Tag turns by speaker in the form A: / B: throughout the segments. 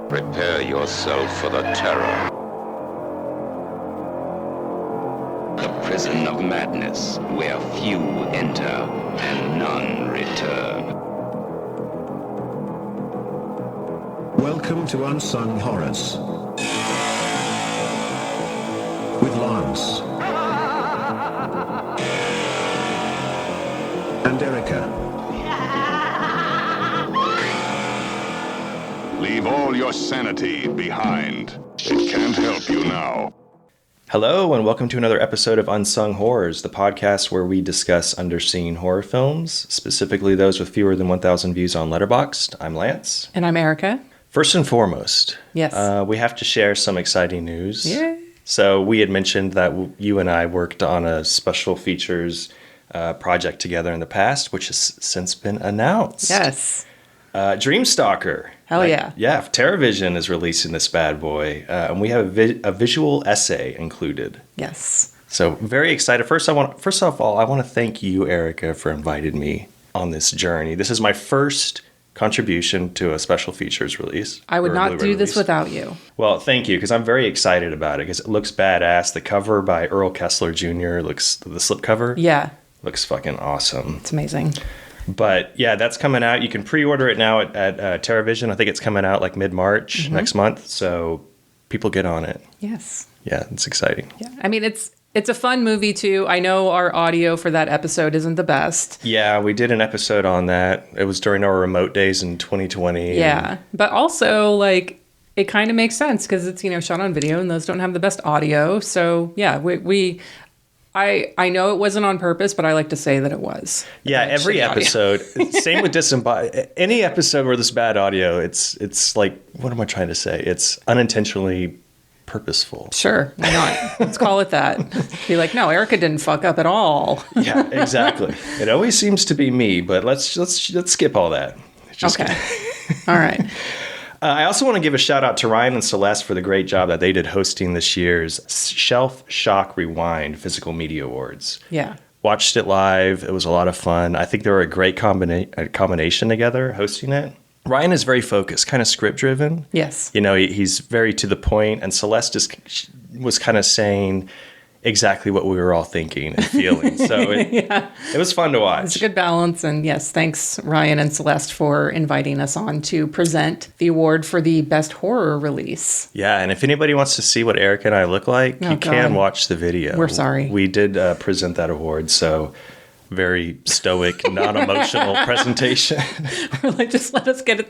A: Prepare yourself for the terror. The prison of madness, where few enter and none return.
B: Welcome to Unsung Horrors. With Lance. And Erica.
C: Leave all your sanity behind. It can't help you now.
D: Hello, and welcome to another episode of Unsung Horrors, the podcast where we discuss underseen horror films, specifically those with fewer than 1,000 views on Letterboxd. I'm Lance.
E: And I'm Erica.
D: First and foremost,
E: yes,
D: we have to share some exciting news.
E: Yay.
D: So we had mentioned that you and I worked on a special features project together in the past, which has since been announced.
E: Yes.
D: Dreamstalker.
E: Hell yeah.
D: Yeah, TerraVision is releasing this bad boy. And we have a visual essay included.
E: Yes.
D: So very excited. First of all, I want to thank you, Erica, for inviting me on this journey. This is my first contribution to a special features release.
E: I would not do this without you.
D: Well, thank you, because I'm very excited about it, because it looks badass. The cover by Earl Kessler Jr. the slipcover.
E: Yeah.
D: Looks fucking awesome.
E: It's amazing.
D: But yeah, that's coming out. You can pre-order it now at TerraVision. I think it's coming out like mid-March next month. So people get on it.
E: Yes.
D: Yeah, it's exciting.
E: Yeah. I mean, it's a fun movie too. I know our audio for that episode isn't the best.
D: Yeah, we did an episode on that. It was during our remote days in 2020.
E: Yeah. But also, like, it kind of makes sense because it's, shot on video and those don't have the best audio. So yeah, I know it wasn't on purpose, but I like to say that it was.
D: Yeah, every episode. Same with Disembodied. Any episode where there's bad audio, it's like, what am I trying to say? It's unintentionally purposeful.
E: Sure, why not? Let's call it that. Be like, no, Erica didn't fuck up at all.
D: Yeah, exactly. It always seems to be me, but let's skip all that.
E: Okay. All right.
D: I also want to give a shout out to Ryan and Celeste for the great job that they did hosting this year's Shelf Shock Rewind Physical Media Awards.
E: Yeah.
D: Watched it live. It was a lot of fun. I think they were a great combination together hosting it. Ryan is very focused, kind of script driven.
E: Yes.
D: He's very to the point, and Celeste was kind of saying exactly what we were all thinking and feeling. So it was fun to watch.
E: It's a good balance. And yes, thanks Ryan and Celeste for inviting us on to present the award for the best horror release.
D: Yeah, and if anybody wants to see what Erica and I look like, you can watch the video.
E: We're sorry.
D: We did present that award, so very stoic, non-emotional presentation.
E: We're like, just let's get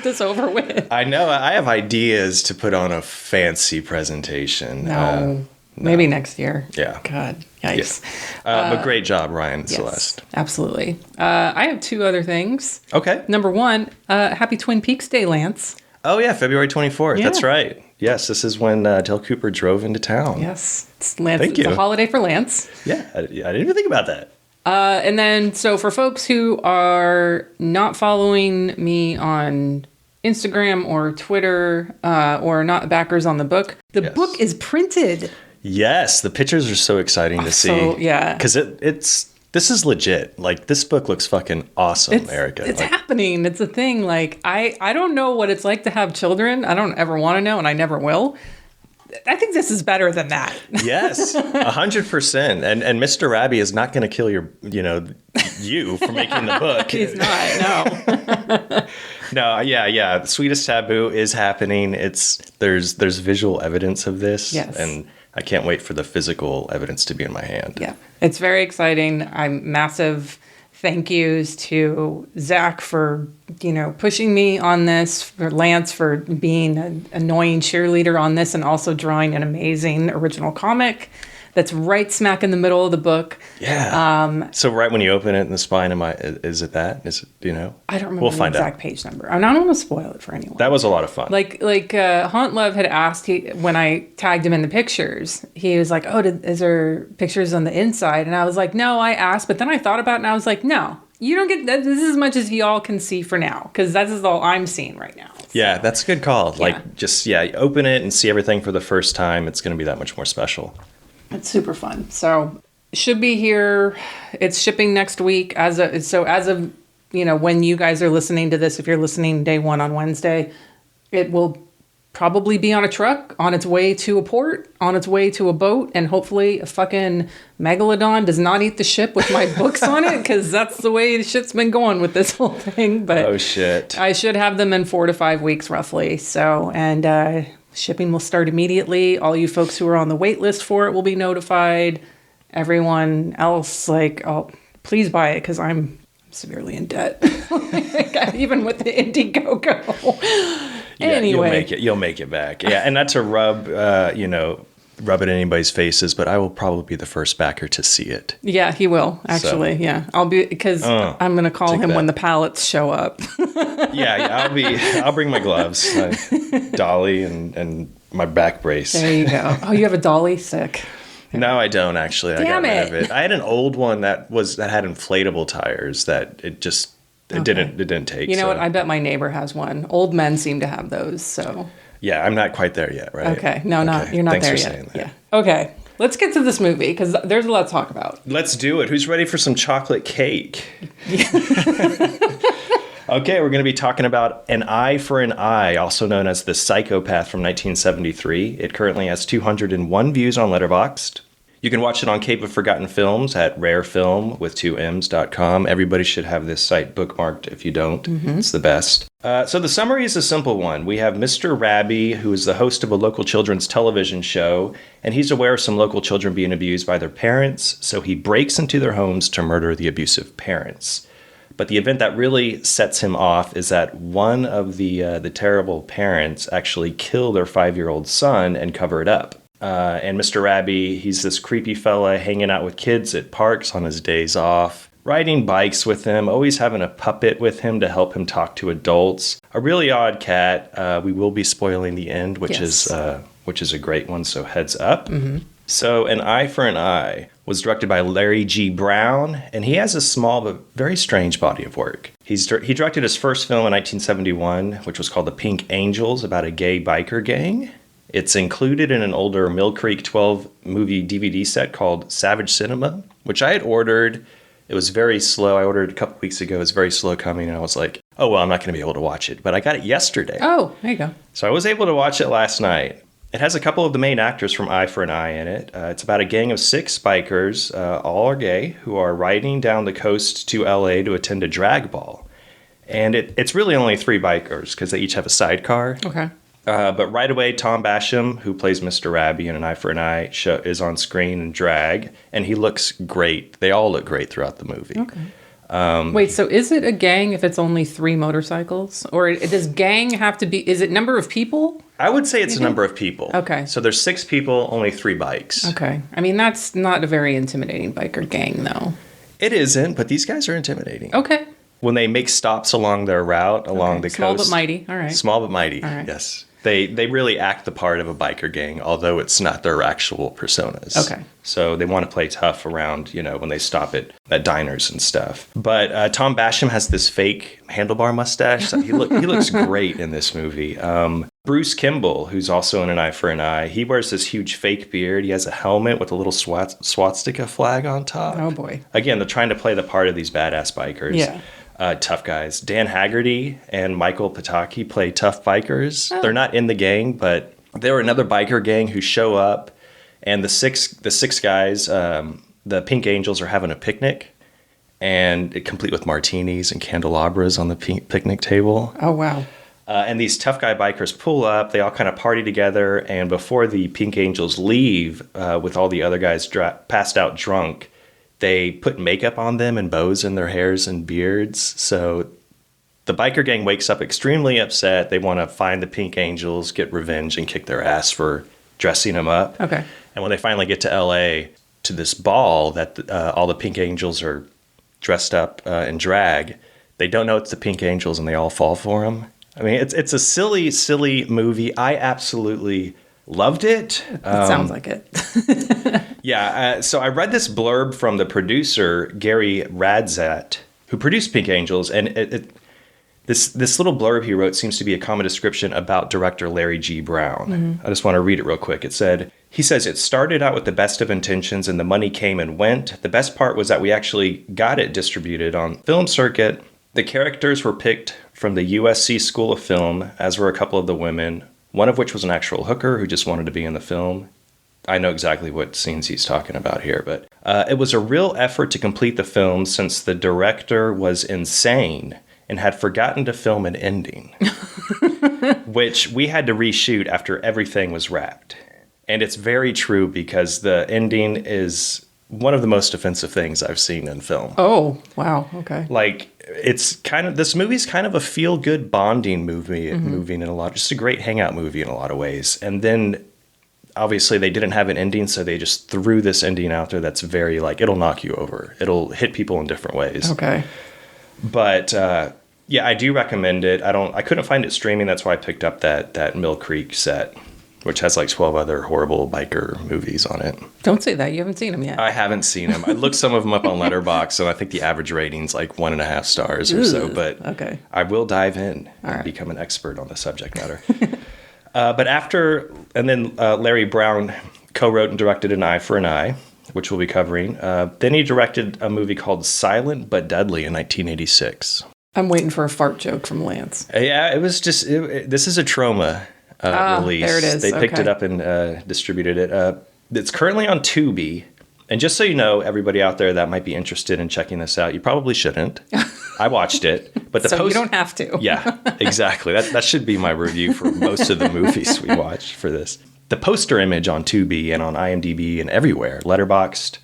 E: this over with.
D: I know, I have ideas to put on a fancy presentation.
E: No. Maybe next year.
D: Yeah.
E: God, yikes.
D: Yeah. But great job, Ryan and
E: yes,
D: Celeste.
E: Absolutely. I have two other things.
D: Okay.
E: Number one, happy Twin Peaks Day, Lance.
D: Oh, yeah, February 24th.
E: Yeah.
D: That's right. Yes, this is when Del Cooper drove into town.
E: Yes. It's Lance.
D: Thank you.
E: It's a holiday for Lance.
D: Yeah, I didn't even think about that.
E: And then, so for folks who are not following me on Instagram or Twitter or not backers on the book, the book is printed.
D: Yes, the pictures are so exciting to see.
E: So, yeah.
D: Because this is legit. Like, this book looks fucking awesome, Erica.
E: It's happening. It's a thing. Like, I don't know what it's like to have children. I don't ever want to know, and I never will. I think this is better than that.
D: Yes, 100%. And Mr. Rabbit is not going to kill you for making the book.
E: He's not, no.
D: No, yeah. The Sweetest Taboo is happening. There's visual evidence of this.
E: Yes.
D: And I can't wait for the physical evidence to be in my hand.
E: Yeah, it's very exciting. I'm massive thank yous to Zach for, pushing me on this, for Lance for being an annoying cheerleader on this, and also drawing an amazing original comic that's right smack in the middle of the book.
D: Yeah. So right when you open it in the spine, is it that? Is it,
E: I don't remember
D: we'll
E: the
D: find
E: exact
D: out.
E: Page number. I don't want to spoil it for anyone.
D: That was a lot of fun.
E: Like Haunt Love had asked, when I tagged him in the pictures, he was like, oh, is there pictures on the inside? And I was like, no, I asked. But then I thought about it and I was like, no, you don't get that. This is as much as y'all can see for now, because that is all I'm seeing right now. So.
D: Yeah, that's a good call.
E: Yeah.
D: Like, just, open it and see everything for the first time. It's going to be that much more special.
E: It's super fun. So should be here. It's shipping next week. As of when you guys are listening to this, if you're listening day one on Wednesday, it will probably be on a truck on its way to a port, on its way to a boat, and hopefully a fucking megalodon does not eat the ship with my books on it, because that's the way the shit's been going with this whole thing. But
D: oh shit,
E: I should have them in 4 to 5 weeks roughly. So, and shipping will start immediately. All you folks who are on the wait list for it will be notified. Everyone else, like, oh, please buy it, because I'm severely in debt, even with the Indiegogo.
D: Yeah,
E: anyway,
D: you'll make it back. Yeah, and not to rub it in anybody's faces, but I will probably be the first backer to see it.
E: Yeah, he will actually. So, yeah, I'll be, because I'm going to call him when the pallets show up.
D: I'll bring my gloves, dolly, and my back brace.
E: There you go. Oh, you have a dolly? Sick.
D: No, I don't actually.
E: Damn
D: I got rid of it. I had an old one that had inflatable tires that it didn't take.
E: You know what? I bet my neighbor has one. Old men seem to have those. So
D: yeah, I'm not quite there yet, right?
E: Okay, no, you're not
D: Thanks
E: there
D: for
E: yet.
D: saying that.
E: Yeah. Okay, let's get to this movie because there's a lot to talk about.
D: Let's do it. Who's ready for some chocolate cake? Okay, we're going to be talking about An Eye for an Eye, also known as The Psychopath from 1973. It currently has 201 views on Letterboxd. You can watch it on Cape of Forgotten Films at rarefilm.com. Everybody should have this site bookmarked if you don't. Mm-hmm. It's the best. So the summary is a simple one. We have Mr. Rabby, who is the host of a local children's television show, and he's aware of some local children being abused by their parents, so he breaks into their homes to murder the abusive parents. But the event that really sets him off is that one of the terrible parents actually kill their 5-year-old son and cover it up. And Mr. Rabby, he's this creepy fella hanging out with kids at parks on his days off, riding bikes with them, always having a puppet with him to help him talk to adults. A really odd cat. We will be spoiling the end, which is a great one, so heads up. Mm-hmm. So An Eye for an Eye was directed by Larry G. Brown, and he has a small but very strange body of work. He directed his first film in 1971, which was called The Pink Angels, about a gay biker gang. It's included in an older Mill Creek 12 movie DVD set called Savage Cinema, which I had ordered. It was very slow. I ordered it a couple weeks ago. It was very slow coming, and I was like, oh, well, I'm not going to be able to watch it. But I got it yesterday.
E: Oh, there you go.
D: So I was able to watch it last night. It has a couple of the main actors from Eye for an Eye in it. It's about a gang of 6 bikers, all are gay, who are riding down the coast to LA to attend a drag ball. And it's really only 3 bikers because they each have a sidecar.
E: Okay.
D: But right away, Tom Basham, who plays Mr. Rabby in An Eye for an Eye, is on screen in drag, and he looks great. They all look great throughout the movie.
E: Okay. Wait, so is it a gang if it's only 3 motorcycles? Or does gang have to be, is it number of people?
D: I would say it's a number of people.
E: Okay.
D: So there's 6 people, only 3 bikes.
E: Okay. I mean, that's not a very intimidating biker gang, though.
D: It isn't, but these guys are intimidating.
E: Okay.
D: When they make stops along their route, along the coast.
E: Small but mighty. All right.
D: Small but mighty,
E: all right.
D: Yes. They really act the part of a biker gang, although it's not their actual personas.
E: Okay.
D: So they want to play tough around, when they stop at diners and stuff. But Tom Basham has this fake handlebar mustache. So he looks great in this movie. Bruce Kimball, who's also in An Eye for an Eye, he wears this huge fake beard. He has a helmet with a little swastika flag on top.
E: Oh, boy.
D: Again, they're trying to play the part of these badass bikers.
E: Yeah.
D: Tough guys. Dan Haggerty and Michael Pataki play tough bikers.
E: Oh.
D: They're not in the gang, but they're another biker gang who show up, and the six guys, the Pink Angels, are having a picnic, and complete with martinis and candelabras on the picnic table.
E: Oh, wow.
D: And these tough guy bikers pull up. They all kind of party together, and before the Pink Angels leave, with all the other guys passed out drunk, they put makeup on them and bows in their hairs and beards. So the biker gang wakes up extremely upset. They want to find the Pink Angels, get revenge, and kick their ass for dressing them up.
E: Okay.
D: And when they finally get to LA to this ball that all the Pink Angels are dressed up in drag, they don't know it's the Pink Angels and they all fall for them. I mean, it's a silly, silly movie. I absolutely loved it.
E: It sounds like it.
D: Yeah, so I read this blurb from the producer, Gary Radzat, who produced Pink Angels, and this little blurb he wrote seems to be a common description about director Larry G. Brown. Mm-hmm. I just want to read it real quick. He says, it started out with the best of intentions and the money came and went. The best part was that we actually got it distributed on film circuit. The characters were picked from the USC School of Film, as were a couple of the women. one of which was an actual hooker who just wanted to be in the film. I know exactly what scenes he's talking about here, but it was a real effort to complete the film since the director was insane and had forgotten to film an ending, which we had to reshoot after everything was wrapped. And it's very true because the ending is one of the most offensive things I've seen in film.
E: Oh, wow. Okay.
D: Like, this movie's kind of a feel-good bonding movie in a lot, just a great hangout movie in a lot of ways. And then obviously they didn't have an ending, so they just threw this ending out there that's very like, it'll knock you over. It'll hit people in different ways.
E: Okay.
D: But yeah, I do recommend it. I couldn't find it streaming. That's why I picked up that Mill Creek set, which has like 12 other horrible biker movies on it.
E: Don't say that. You haven't seen them yet.
D: I haven't seen them. I looked some of them up on Letterboxd, and I think the average rating's like 1.5 stars or so. But
E: okay.
D: I will dive in and become an expert on the subject matter. Then Larry Brown co-wrote and directed An Eye for an Eye, which we'll be covering. Then he directed a movie called Silent but Deadly in 1986.
E: I'm waiting for a fart joke from Lance.
D: Yeah, it was just, this is a Trauma release.
E: There it is.
D: They picked it up and distributed it. It's currently on Tubi. And just so you know, everybody out there that might be interested in checking this out, you probably shouldn't. I watched it, but
E: so you don't have to.
D: Yeah, exactly. That should be my review for most of the movies we watched for this. The poster image on Tubi and on IMDb and everywhere, Letterboxd,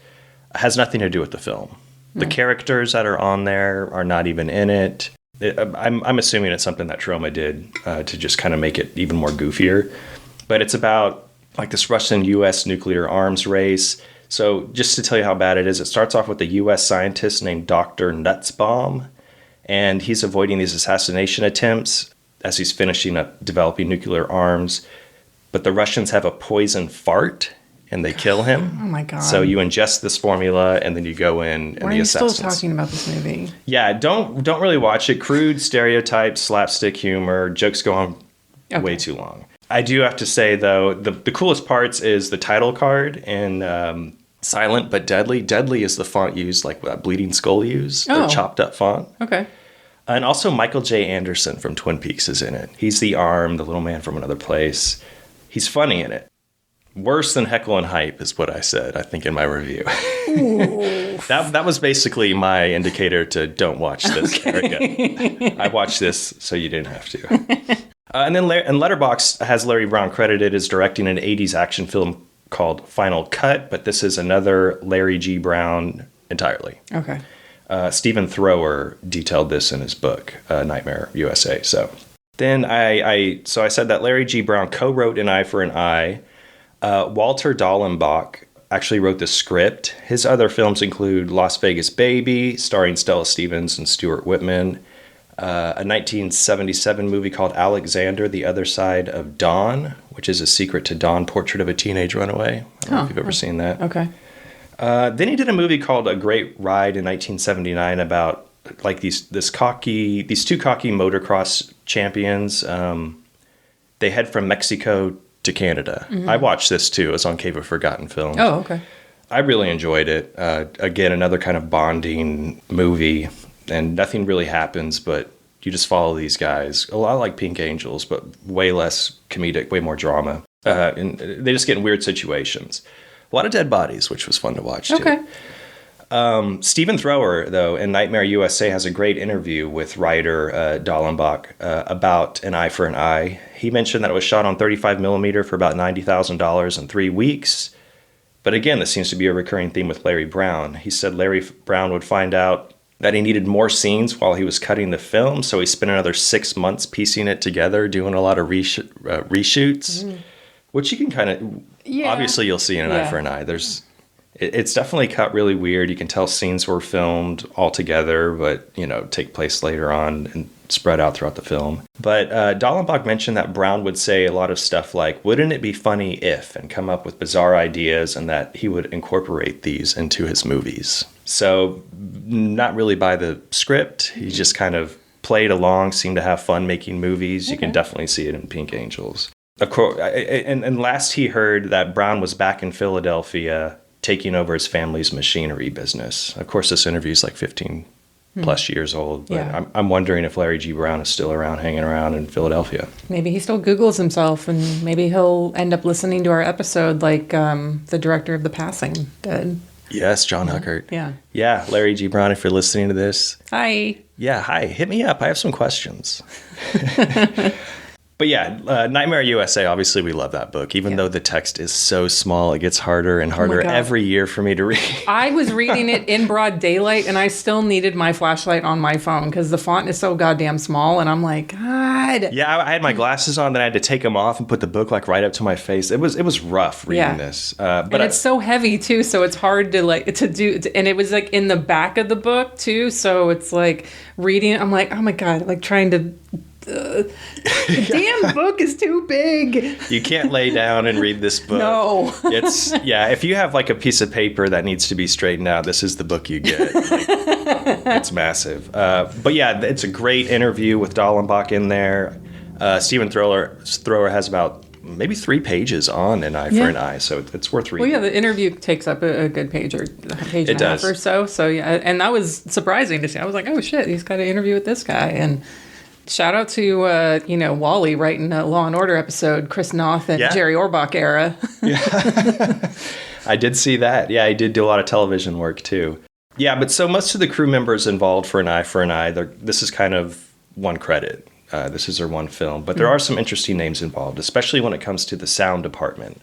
D: has nothing to do with the film. The characters that are on there are not even in it. I'm assuming it's something that Troma did to just kind of make it even more goofier. But it's about like this Russian-U.S. nuclear arms race. So just to tell you how bad it is, it starts off with a U.S. scientist named Dr. Nutsbaum, and he's avoiding these assassination attempts as he's finishing up developing nuclear arms. But the Russians have a poison fart, and they kill him.
E: Oh, my God.
D: So you ingest this formula, and then you go in, and
E: Why
D: the
E: are you
D: assassins...
E: still talking about this movie?
D: Yeah, don't really watch it. Crude stereotypes, slapstick humor, jokes go on way too long. I do have to say, though, the coolest parts is the title card in Silent but Deadly. Deadly is the font used, like Bleeding Skull used, or chopped up font.
E: Okay.
D: And also Michael J. Anderson from Twin Peaks is in it. He's the arm, the little man from another place. He's funny in it. Worse than Heckle and Hype is what I said, I think, in my review. That was basically my indicator to don't watch this, Erica. I watched this so you didn't have to. And then Letterboxd has Larry Brown credited as directing an 80s action film called Final Cut, but this is another Larry G. Brown entirely.
E: Okay.
D: Stephen Thrower detailed this in his book, Nightmare USA. So then I said that Larry G. Brown co-wrote An Eye for an Eye. Walter Dallenbach actually wrote the script. His other films include Las Vegas Baby, starring Stella Stevens and Stuart Whitman, a 1977 movie called Alexander, The Other Side of Dawn, which is a secret to Dawn, Portrait of a Teenage Runaway. I don't know if you've ever seen that.
E: Okay.
D: Then he did a movie called A Great Ride in 1979 about like these two cocky motocross champions. They head from Mexico to Canada. Mm-hmm. I watched this too. It was on Cave of Forgotten Films.
E: Oh, okay.
D: I really enjoyed it. Again, another kind of bonding movie, and nothing really happens, but you just follow these guys. A lot like Pink Angels, but way less comedic, way more drama. And they just get in weird situations. A lot of dead bodies, which was fun to watch too.
E: Okay.
D: Stephen Thrower, though, in Nightmare USA has a great interview with writer Dallenbach about An Eye for an Eye. He mentioned that it was shot on 35 millimeter for about $90,000 in 3 weeks. But again, this seems to be a recurring theme with Larry Brown. He said Larry Brown would find out that he needed more scenes while he was cutting the film, so he spent another 6 months piecing it together, doing a lot of reshoots, which you can kind of, obviously you'll see in An Eye for an Eye. It's definitely cut really weird. You can tell scenes were filmed all together, but, take place later on and spread out throughout the film. But Dallenbach mentioned that Brown would say a lot of stuff like, wouldn't it be funny if, and come up with bizarre ideas, and that he would incorporate these into his movies. So not really by the script. He just kind of played along, seemed to have fun making movies. You can definitely see it in Pink Angels. Of course, and last he heard that Brown was back in Philadelphia taking over his family's machinery business. Of course, this interview is like 15 plus years old. But
E: Yeah.
D: I'm wondering if Larry G. Brown is still around, hanging around in Philadelphia.
E: Maybe he still Googles himself, and maybe he'll end up listening to our episode like the director of The Passing did.
D: Yes, John Huckert.
E: Yeah.
D: Yeah, Larry G. Brown, if you're listening to this.
E: Hi.
D: Yeah, hi. Hit me up. I have some questions. But yeah, Nightmare USA, obviously we love that book. Even though the text is so small, it gets harder and harder
E: God.
D: every year for me to read.
E: I was reading it in broad daylight, and I still needed my flashlight on my phone because the font is so goddamn small, and I'm like, God.
D: Yeah, I had my glasses on, then I had to take them off and put the book like right up to my face. It was rough reading this. But
E: and it's so heavy too, so it's hard to do. And it was like in the back of the book too, so it's like reading it. I'm like, oh my God, like trying to. The damn book is too big.
D: You can't lay down and read this book.
E: No.
D: If you have like a piece of paper that needs to be straightened out, this is the book you get. Like, it's massive. But yeah, it's a great interview with Dallenbach in there. Stephen Thrower has about maybe 3 pages on An Eye for an Eye, so it's worth reading.
E: Well, yeah, the interview takes up a good page and a half or so. So yeah, and that was surprising to see. I was like, oh shit, he's got an interview with this guy. And shout out to Wally writing a Law and Order episode, Chris Noth and Jerry Orbach era.
D: I did see that. Yeah, he did do a lot of television work too. Yeah, but so most of the crew members involved for An Eye, this is kind of one credit. This is their one film, but there are some interesting names involved, especially when it comes to the sound department.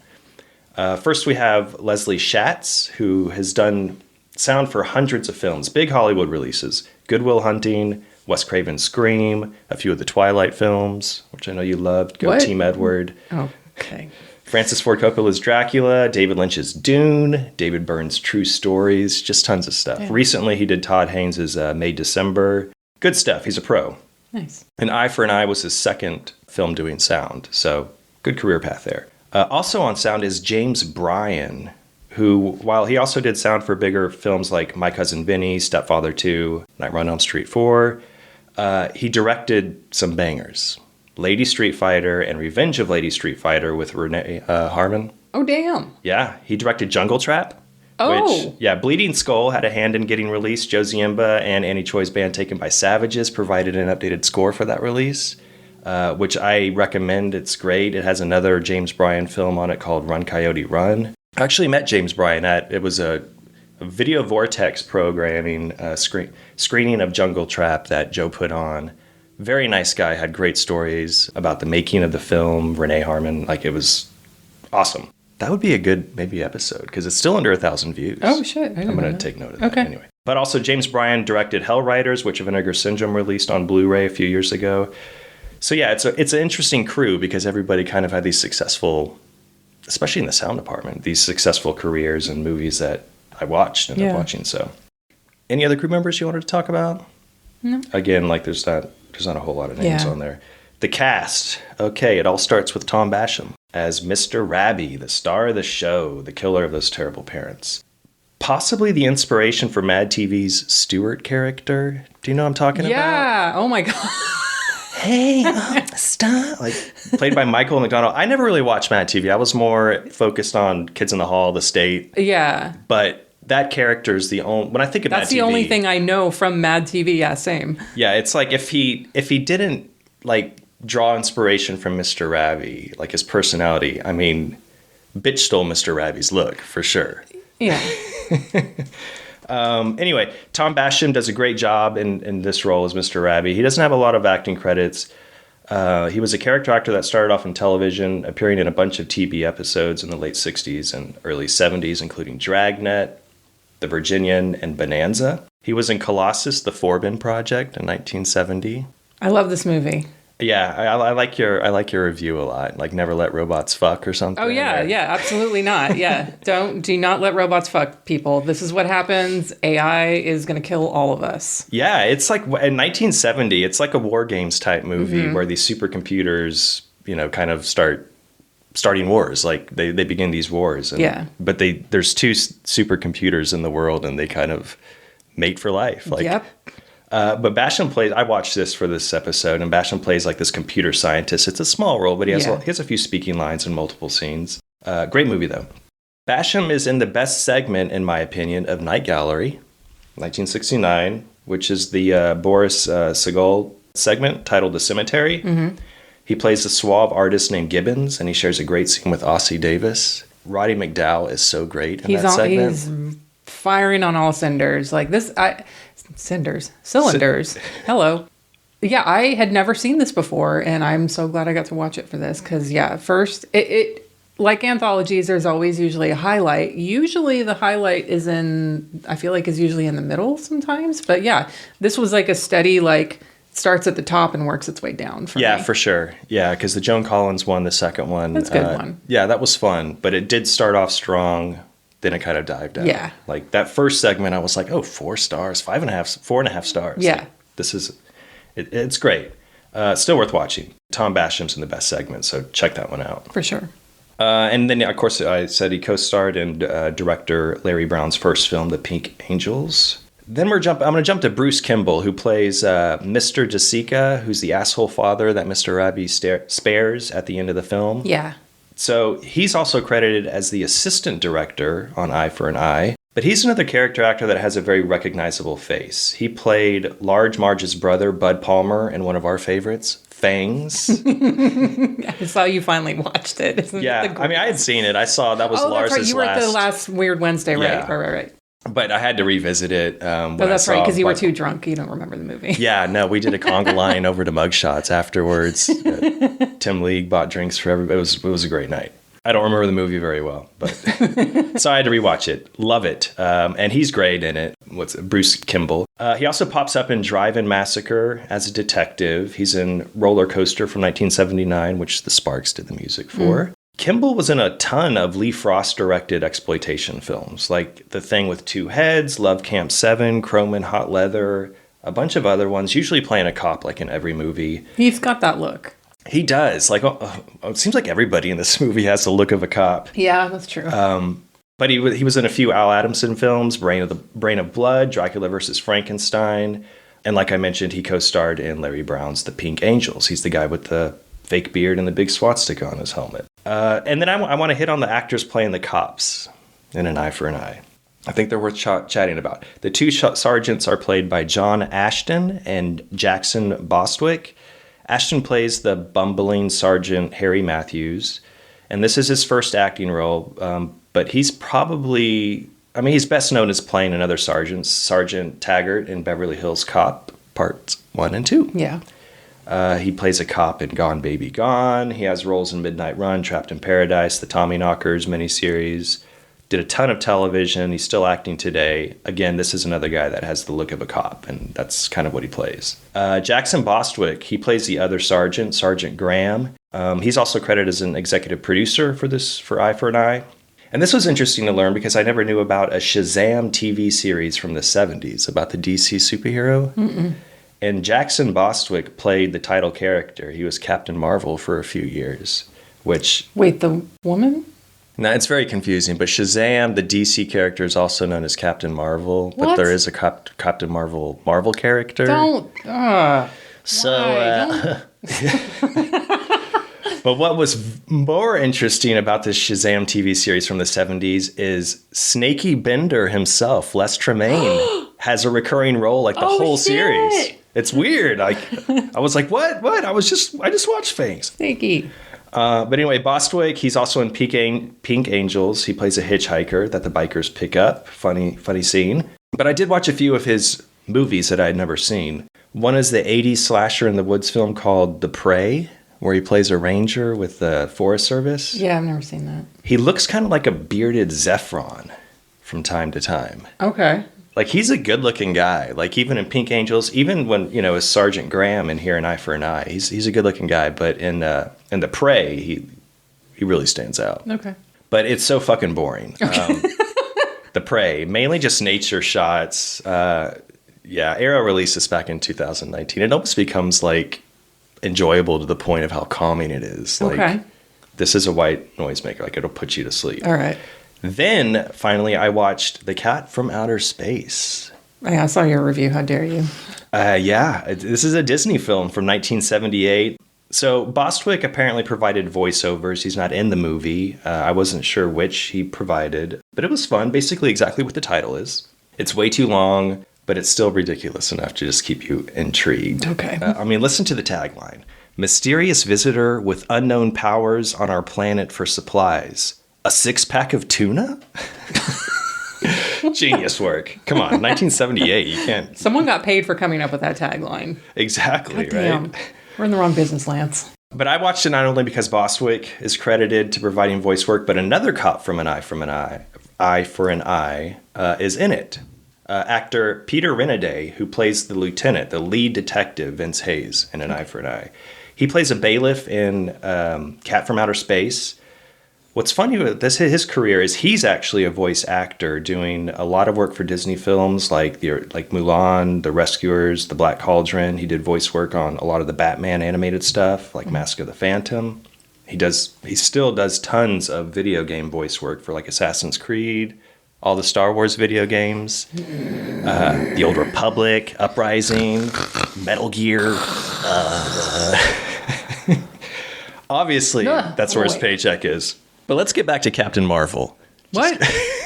D: First, we have Leslie Schatz, who has done sound for hundreds of films, big Hollywood releases, Good Will Hunting, Wes Craven's Scream, a few of the Twilight films, which I know you loved. Go Team Edward.
E: Oh, okay.
D: Francis Ford Coppola's Dracula, David Lynch's Dune, David Byrne's True Stories, just tons of stuff. Yeah. Recently, he did Todd Haynes' May December. Good stuff. He's a pro.
E: Nice.
D: An Eye for an Eye was his second film doing sound, so good career path there. Also on sound is James Bryan, who, while he also did sound for bigger films like My Cousin Vinny, Stepfather 2, Nightmare on Elm Street 4, he directed some bangers. Lady Street Fighter and Revenge of Lady Street Fighter with Renee Harmon.
E: Oh, damn.
D: Yeah, he directed Jungle Trap.
E: Oh.
D: Which, Bleeding Skull had a hand in getting released. Joe Ziemba and Annie Choi's band Taken by Savages provided an updated score for that release, which I recommend. It's great. It has another James Bryan film on it called Run Coyote Run. I actually met James Bryan it was a Video Vortex programming screening of Jungle Trap that Joe put on. Very nice guy, had great stories about the making of the film, Renee Harmon. Like, it was awesome. That would be a good maybe episode because it's still under 1,000 views.
E: Oh, shit.
D: I'm going to take note of that anyway. But also James Bryan directed Hellriders, Witch of Vinegar Syndrome released on Blu-ray a few years ago. So yeah, it's an interesting crew because everybody kind of had these successful, especially in the sound department, these successful careers and movies that I watched and I'm watching. So any other crew members you wanted to talk about?
E: No.
D: Again, like there's not a whole lot of names on there. The cast. Okay, it all starts with Tom Basham as Mr. Raby, the star of the show, the killer of those terrible parents. Possibly the inspiration for Mad TV's Stewart character. Do you know what I'm talking about?
E: Yeah. Oh my God.
D: Hey, stop. Like, played by Michael McDonald. I never really watched Mad TV. I was more focused on Kids in the Hall, The State.
E: Yeah.
D: But that character is the only, when I think of Mad TV.
E: That's the only thing I know from Mad TV. Yeah, same.
D: Yeah, it's like if he didn't like draw inspiration from Mr. Raby, like his personality, I mean, bitch stole Mr. Raby's look for sure.
E: Yeah.
D: Anyway, Tom Basham does a great job in this role as Mr. Raby. He doesn't have a lot of acting credits. He was a character actor that started off in television, appearing in a bunch of TV episodes in the late 60s and early 70s, including Dragnet, The Virginian, and Bonanza. He was in Colossus, The Forbin Project in 1970.
E: I love this movie.
D: Yeah, I like your review a lot. Like Never Let Robots Fuck or something.
E: Oh yeah, absolutely not. Yeah, do not let robots fuck people. This is what happens. AI is going to kill all of us.
D: Yeah, it's like in 1970. It's like a War Games type movie where these supercomputers, kind of starting wars. Like they begin these wars. And, but there's 2 supercomputers in the world, and they kind of mate for life. Like,
E: yep.
D: But Basham plays, I watched this for this episode, and Basham plays like this computer scientist. It's a small role, but he has a few speaking lines in multiple scenes. Great movie, though. Basham is in the best segment, in my opinion, of Night Gallery, 1969. which is the Boris Segal segment titled The Cemetery.
E: Mm-hmm.
D: He plays a suave artist named Gibbons, and he shares a great scene with Ossie Davis. Roddy McDowall is so great in that segment.
E: He's firing on all cinders. Like this, cylinders. Hello. Yeah, I had never seen this before, and I'm so glad I got to watch it for this. Because first it like anthologies, there's always usually a highlight. Usually the highlight is usually in the middle sometimes. But yeah, this was like a steady starts at the top and works its way down for me.
D: For sure. Yeah, because the Joan Collins one, the second one.
E: That's a good one.
D: Yeah, that was fun. But it did start off strong. Then it kind of dived down.
E: Yeah.
D: Like that first segment, I was like, 4 stars, 4.5 stars.
E: Yeah.
D: Like, it's great. Still worth watching. Tom Basham's in the best segment, so check that one out.
E: For sure.
D: And then, of course, I said he co-starred in director Larry Brown's first film, The Pink Angels. Then I'm going to jump to Bruce Kimball, who plays Mr. DeSica, who's the asshole father that Mr. Rabi spares at the end of the film.
E: Yeah.
D: So he's also credited as the assistant director on Eye for an Eye. But he's another character actor that has a very recognizable face. He played Large Marge's brother, Bud Palmer, in one of our favorites, Fangs.
E: I saw you finally watched it.
D: I had seen it. I saw that was Lars's last.
E: That's right. You were at the last Weird Wednesday, right?
D: Yeah.
E: Right.
D: But I had to revisit it.
E: That's right, because you were too drunk. You don't remember the movie.
D: Yeah, no, we did a conga line over to Mugshots afterwards. Tim League bought drinks for everybody. It was a great night. I don't remember the movie very well, but so I had to rewatch it. Love it. And he's great in it. Bruce Kimball. He also pops up in Drive-In Massacre as a detective. He's in Roller Coaster from 1979, which the Sparks did the music for. Kimball was in a ton of Lee Frost-directed exploitation films, like The Thing with Two Heads, Love Camp 7, Chrome and Hot Leather, a bunch of other ones, usually playing a cop like in every movie.
E: He's got that look.
D: He does. It seems like everybody in this movie has the look of a cop.
E: Yeah, that's true.
D: But he was in a few Al Adamson films, Brain of Blood, Dracula vs. Frankenstein, and like I mentioned, he co-starred in Larry Brown's The Pink Angels. He's the guy with the fake beard and the big swastika on his helmet. And then I want to hit on the actors playing the cops in An Eye for an Eye. I think they're worth chatting about. The two sergeants are played by John Ashton and Jackson Bostwick. Ashton plays the bumbling Sergeant Harry Matthews, and this is his first acting role, but he's he's best known as playing another sergeant, Sergeant Taggart in Beverly Hills Cop, Parts 1 and 2.
E: Yeah.
D: He plays a cop in Gone Baby Gone. He has roles in Midnight Run, Trapped in Paradise, the Tommyknockers miniseries. Did a ton of television. He's still acting today. Again, this is another guy that has the look of a cop, and that's kind of what he plays. Jackson Bostwick, he plays the other sergeant, Sergeant Graham. He's also credited as an executive producer for Eye for an Eye. And this was interesting to learn because I never knew about a Shazam TV series from the 70s about the DC superhero. Mm-mm. And Jackson Bostwick played the title character. He was Captain Marvel for a few years, which...
E: Wait, the woman?
D: No, it's very confusing, but Shazam, the DC character, is also known as Captain Marvel.
E: What?
D: But there is a Captain Marvel character.
E: Don't.
D: So, but what was more interesting about this Shazam TV series from the 70s is Snaky Bender himself, Les Tremayne, has a recurring role like the whole series. It's weird. I was like, what? I just watched things.
E: Snaky.
D: But anyway, Bostwick, he's also in Pink Angels. He plays a hitchhiker that the bikers pick up. Funny scene. But I did watch a few of his movies that I had never seen. One is the 80s slasher in the woods film called The Prey, where he plays a ranger with the Forest Service.
E: Yeah, I've never seen that.
D: He looks kind of like a bearded Zephron from time to time.
E: Okay.
D: Like, he's a good-looking guy. Like, even in Pink Angels, even when, as Sergeant Graham in here in Eye for an Eye, he's a good-looking guy. But in The Prey, he really stands out.
E: Okay.
D: But it's so fucking boring.
E: Okay.
D: The Prey, mainly just nature shots. Arrow released this back in 2019. It almost becomes, enjoyable to the point of how calming it is.
E: Okay.
D: This is a white noisemaker. It'll put you to sleep.
E: All right.
D: Then, finally, I watched The Cat from Outer Space.
E: Yeah, I saw your review. How dare you?
D: This is a Disney film from 1978. So Bostwick apparently provided voiceovers. He's not in the movie. I wasn't sure which he provided, but it was fun. Basically exactly what the title is. It's way too long. but it's still ridiculous enough to just keep you intrigued.
E: Okay.
D: Listen to the tagline. Mysterious visitor with unknown powers on our planet for supplies. A 6-pack of tuna? Genius work. Come on, 1978. You can't.
E: Someone got paid for coming up with that tagline.
D: Exactly,
E: Damn.
D: right?
E: We're in the wrong business, Lance.
D: But I watched it not only because Bostwick is credited to providing voice work, but another cop from Eye for an Eye, is in it. Actor Peter Renaday, who plays the lieutenant, the lead detective, Vince Hayes, in An Eye for an Eye. He plays a bailiff in Cat from Outer Space. What's funny with his career is he's actually a voice actor doing a lot of work for Disney films like Mulan, The Rescuers, The Black Cauldron. He did voice work on a lot of the Batman animated stuff like Mask of the Phantom. He still does tons of video game voice work for like Assassin's Creed, all the Star Wars video games, The Old Republic, Uprising, Metal Gear. Obviously, that's where his paycheck is. But let's get back to Captain Marvel.
E: What?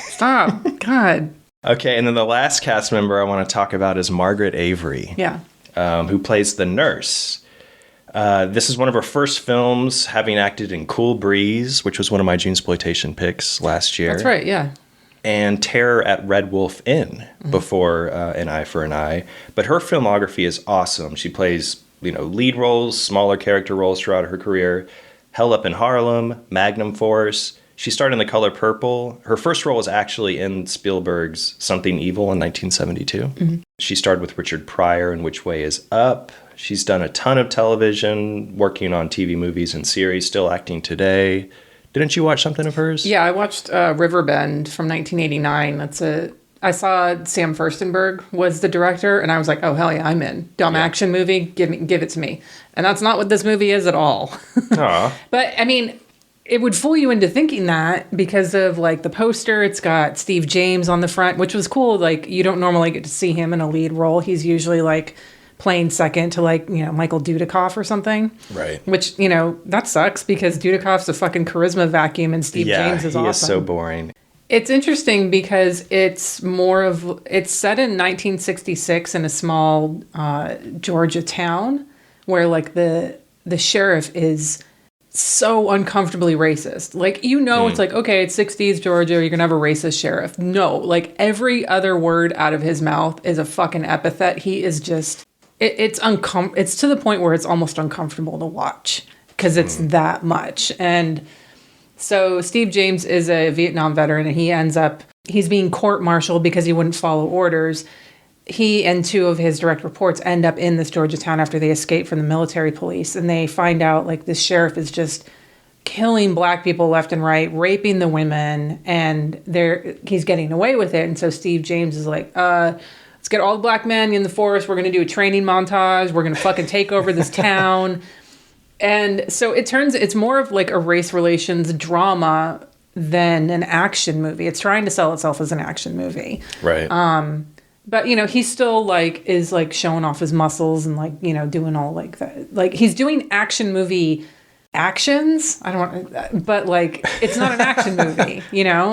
E: Stop. God.
D: Okay, and then the last cast member I want to talk about is Margaret Avery.
E: Yeah.
D: Who plays the nurse. This is one of her first films, having acted in Cool Breeze, which was one of my Junesploitation picks last year.
E: That's right, yeah.
D: And Terror at Red Wolf Inn before An Eye for an Eye. But her filmography is awesome. She plays, lead roles, smaller character roles throughout her career. Hell Up in Harlem, Magnum Force. She starred in The Color Purple. Her first role was actually in Spielberg's Something Evil in 1972. Mm-hmm. She starred with Richard Pryor in Which Way Is Up. She's done a ton of television, working on TV movies and series, still acting today. Didn't you watch something of hers?
E: Yeah, I watched Riverbend from 1989. I saw Sam Furstenberg was the director, and I was like, oh, hell yeah, I'm in. Dumb action movie, give it to me. And that's not what this movie is at all. But, it would fool you into thinking that because of, the poster. It's got Steve James on the front, which was cool. You don't normally get to see him in a lead role. He's usually, playing second to, Michael Dudikoff or something.
D: Right.
E: Which, that sucks because Dudikoff's a fucking charisma vacuum, and Steve James is awesome.
D: Yeah, he is so boring.
E: It's interesting because it's set in 1966 in a small Georgia town where the sheriff is so uncomfortably racist. It's okay, it's 60s Georgia, you're gonna have a racist sheriff. No, every other word out of his mouth is a fucking epithet. He is just it's to the point where it's almost uncomfortable to watch because it's that much. And so Steve James is a Vietnam veteran, and he's being court-martialed because he wouldn't follow orders. He and two of his direct reports end up in this Georgia town after they escape from the military police, and they find out this sheriff is just killing black people left and right, raping the women, and he's getting away with it. And so Steve James is like, let's get all the black men in the forest. We're going to do a training montage. We're going to fucking take over this town. And so it's more of a race relations drama than an action movie. It's trying to sell itself as an action movie.
D: Right.
E: But, he still is showing off his muscles and doing all that. He's doing action movie actions. I don't want, but it's not an action movie,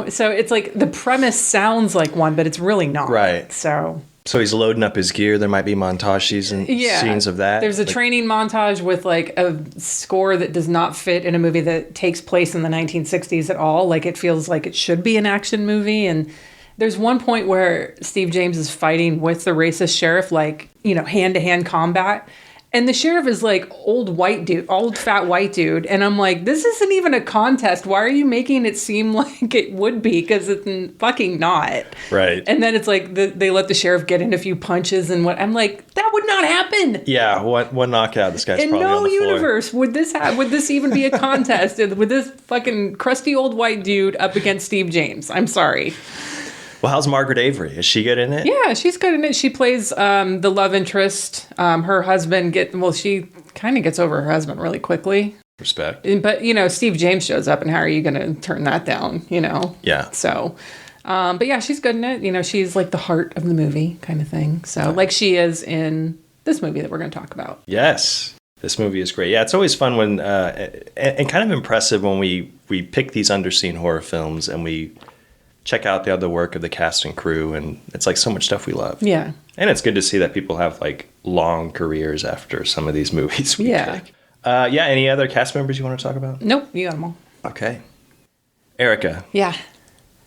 E: So it's the premise sounds like one, but it's really not.
D: Right.
E: So
D: he's loading up his gear. There might be montage scenes of that.
E: There's a training montage with a score that does not fit in a movie that takes place in the 1960s at all. It feels like it should be an action movie. And there's one point where Steve James is fighting with the racist sheriff, hand-to-hand combat. And the sheriff is old fat white dude. And I'm like, this isn't even a contest. Why are you making it seem like it would be? Because it's fucking not.
D: Right.
E: And then it's they let the sheriff get in a few punches and what. I'm like, that would not happen.
D: Yeah, one knockout, this guy's probably on the floor.
E: In no universe would this even be a contest with this fucking crusty old white dude up against Steve James. I'm sorry.
D: Well, how's Margaret Avery? Is she good in it?
E: Yeah, she's good in it. She plays the love interest. Her husband she kind of gets over her husband really quickly.
D: Respect.
E: But, Steve James shows up, and how are you going to turn that down,
D: Yeah.
E: So, but yeah, she's good in it. She's the heart of the movie kind of thing. So, she is in this movie that we're going to talk about.
D: Yes. This movie is great. Yeah, it's always fun when, and kind of impressive when we pick these underseen horror films and we check out the other work of the cast and crew, and it's like so much stuff we love.
E: Yeah.
D: And it's good to see that people have like long careers after some of these movies we
E: Yeah.
D: pick. Yeah, any other cast members you want to talk about?
E: Nope, you got them all.
D: Okay. Erica,
E: Yeah.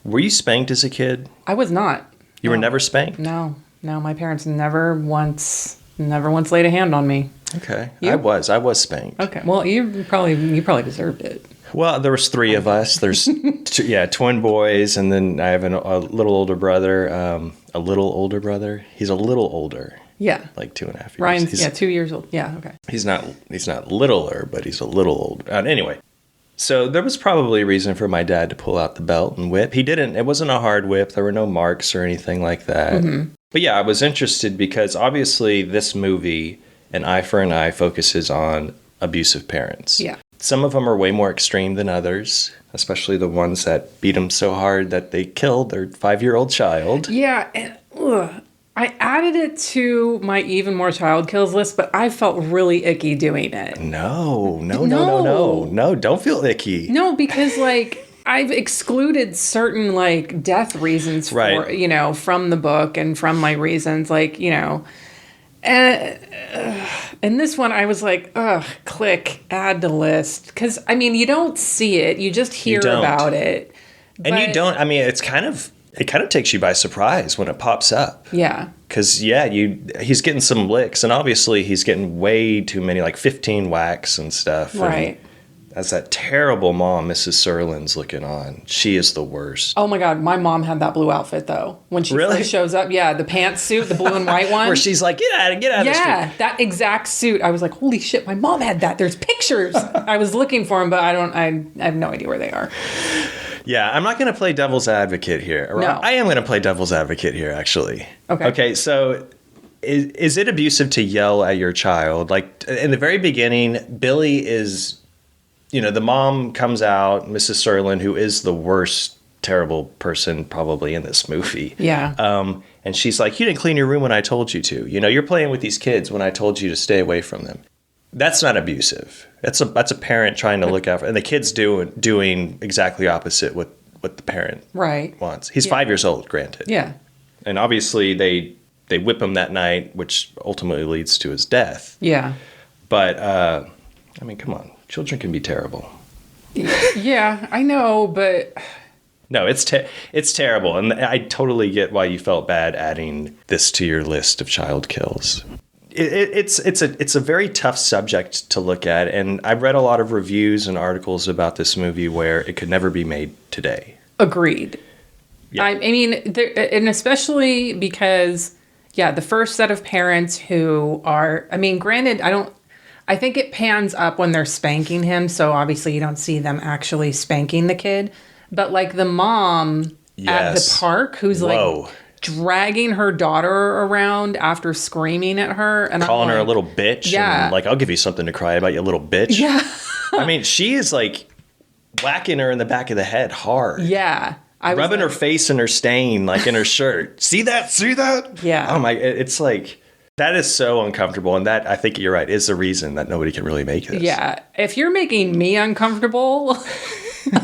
D: were you spanked as a kid?
E: I was not.
D: You were never spanked?
E: No, my parents never once laid a hand on me.
D: Okay.
E: You?
D: I was spanked.
E: Okay, well, you probably deserved it.
D: Well, there was 3 of us. There's twin boys, and then I have a little older brother. A little older brother. He's a little older.
E: Yeah.
D: Like 2.5 years.
E: Ryan's 2 years old. Yeah, okay.
D: He's not littler, but he's a little older. Anyway, so there was probably a reason for my dad to pull out the belt and whip. He didn't. It wasn't a hard whip. There were no marks or anything like that. Mm-hmm. But yeah, I was interested because obviously this movie, An Eye for an Eye, focuses on abusive parents.
E: Yeah.
D: Some of them are way more extreme than others, especially the ones that beat them so hard that they killed their 5-year-old child.
E: Yeah, and I added it to my even more child kills list, but I felt really icky doing it.
D: No, don't feel icky.
E: No, because like I've excluded certain like death reasons for, from the book and from my reasons, like, and this one I was like, click, add to list. Because, I mean, you don't see it. You just hear about it.
D: And you don't, I mean, it kind of takes you by surprise when it pops up.
E: Yeah.
D: Because, he's getting some licks. And obviously he's getting way too many, like 15 whacks and stuff.
E: Right.
D: And as that terrible mom, Mrs. Serlin's looking on. She is the worst.
E: Oh my God, my mom had that blue outfit though. When she first shows up, yeah, the pantsuit, the blue and white one.
D: Where she's like, get out of the street.
E: Yeah, that exact suit. I was like, holy shit, my mom had that. There's pictures. I was looking for them, but I have no idea where they are.
D: Yeah, I'm not going to play devil's advocate here.
E: No.
D: I am going to play devil's advocate here, actually.
E: Okay,
D: so is it abusive to yell at your child? Like, in the very beginning, Billy is... the mom comes out, Mrs. Serlin, who is the worst, terrible person probably in this movie.
E: Yeah.
D: And she's like, you didn't clean your room when I told you to. You're playing with these kids when I told you to stay away from them. That's not abusive. That's a parent trying to look out for, and the kid's doing exactly opposite what the parent wants. He's 5 years old, granted.
E: Yeah.
D: And obviously they whip him that night, which ultimately leads to his death.
E: Yeah.
D: But, I mean, come on. Children can be terrible.
E: Yeah, I know, but...
D: No, it's terrible. And I totally get why you felt bad adding this to your list of child kills. It's a very tough subject to look at. And I've read a lot of reviews and articles about this movie where it could never be made today.
E: Agreed.
D: Yeah.
E: I mean, and especially because, the first set of parents who are... I mean, granted, I think it pans up when they're spanking him, so obviously you don't see them actually spanking the kid. But like the mom at the park who's like dragging her daughter around after screaming at her. And
D: calling her a little bitch.
E: Yeah.
D: And like, I'll give you something to cry about, you little bitch.
E: Yeah.
D: I mean, she is like whacking her in the back of the head hard.
E: Yeah.
D: Rubbing her face in her stain, like in her shirt. See that? See that?
E: Yeah.
D: Oh my, it's like... That is so uncomfortable, and that, I think you're right, is the reason that nobody can really make this.
E: Yeah. If you're making me uncomfortable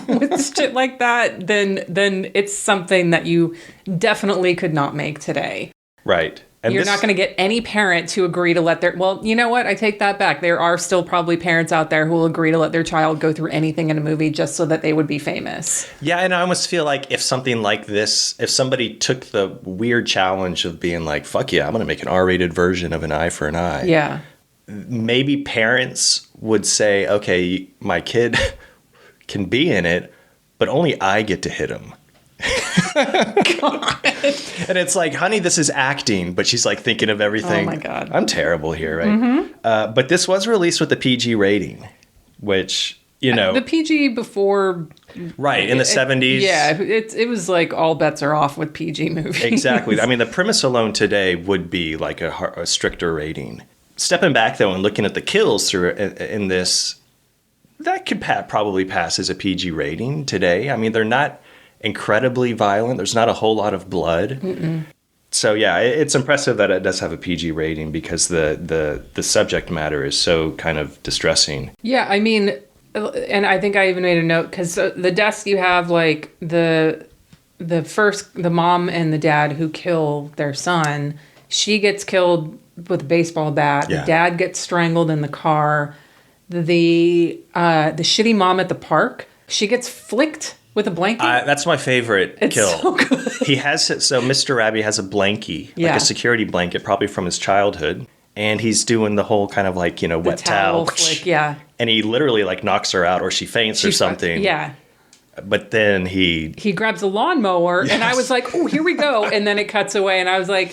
E: with shit like that, then it's something that you definitely could not make today.
D: Right. And
E: you're not going to get any parent to agree to let their... Well, you know what? I take that back. There are still probably parents out there who will agree to let their child go through anything in a movie just so that they would be famous.
D: Yeah, and I almost feel like if something like this, if somebody took the weird challenge of being like, fuck yeah, I'm going to make an R-rated version of An Eye for an Eye.
E: Yeah.
D: Maybe parents would say, okay, my kid can be in it, but only I get to hit him.
E: God.
D: And it's like, honey, this is acting, but she's like thinking of everything.
E: Oh my God.
D: I'm terrible here, right?
E: Mm-hmm.
D: But this was released with a PG rating, which,
E: the PG before...
D: Right, in the 70s.
E: Yeah, it was like all bets are off with PG movies.
D: Exactly. I mean, the premise alone today would be like a stricter rating. Stepping back, though, and looking at the kills through in this, that could probably pass as a PG rating today. I mean, they're not incredibly violent. There's not a whole lot of blood. Mm-mm. So, yeah, it's impressive that it does have a PG rating because the subject matter is so kind of distressing.
E: Yeah, I mean, and I think I even made a note because the deaths you have, like, the the mom and the dad who kill their son, she gets killed with a baseball bat.
D: Yeah.
E: The dad gets strangled in the car. The shitty mom at the park, she gets flicked with a blanket.
D: That's my favorite kill.
E: So good.
D: He has it. So Mr. Rabbit has a blankie, like
E: Yeah.
D: a security blanket, probably from his childhood. And he's doing the whole kind of like, wet towel.
E: flick, yeah.
D: And he literally like knocks her out or she faints or something.
E: Yeah.
D: But then he
E: grabs a lawnmower, and I
D: Yes.
E: was like, oh, here we go. And then it cuts away, and I was like,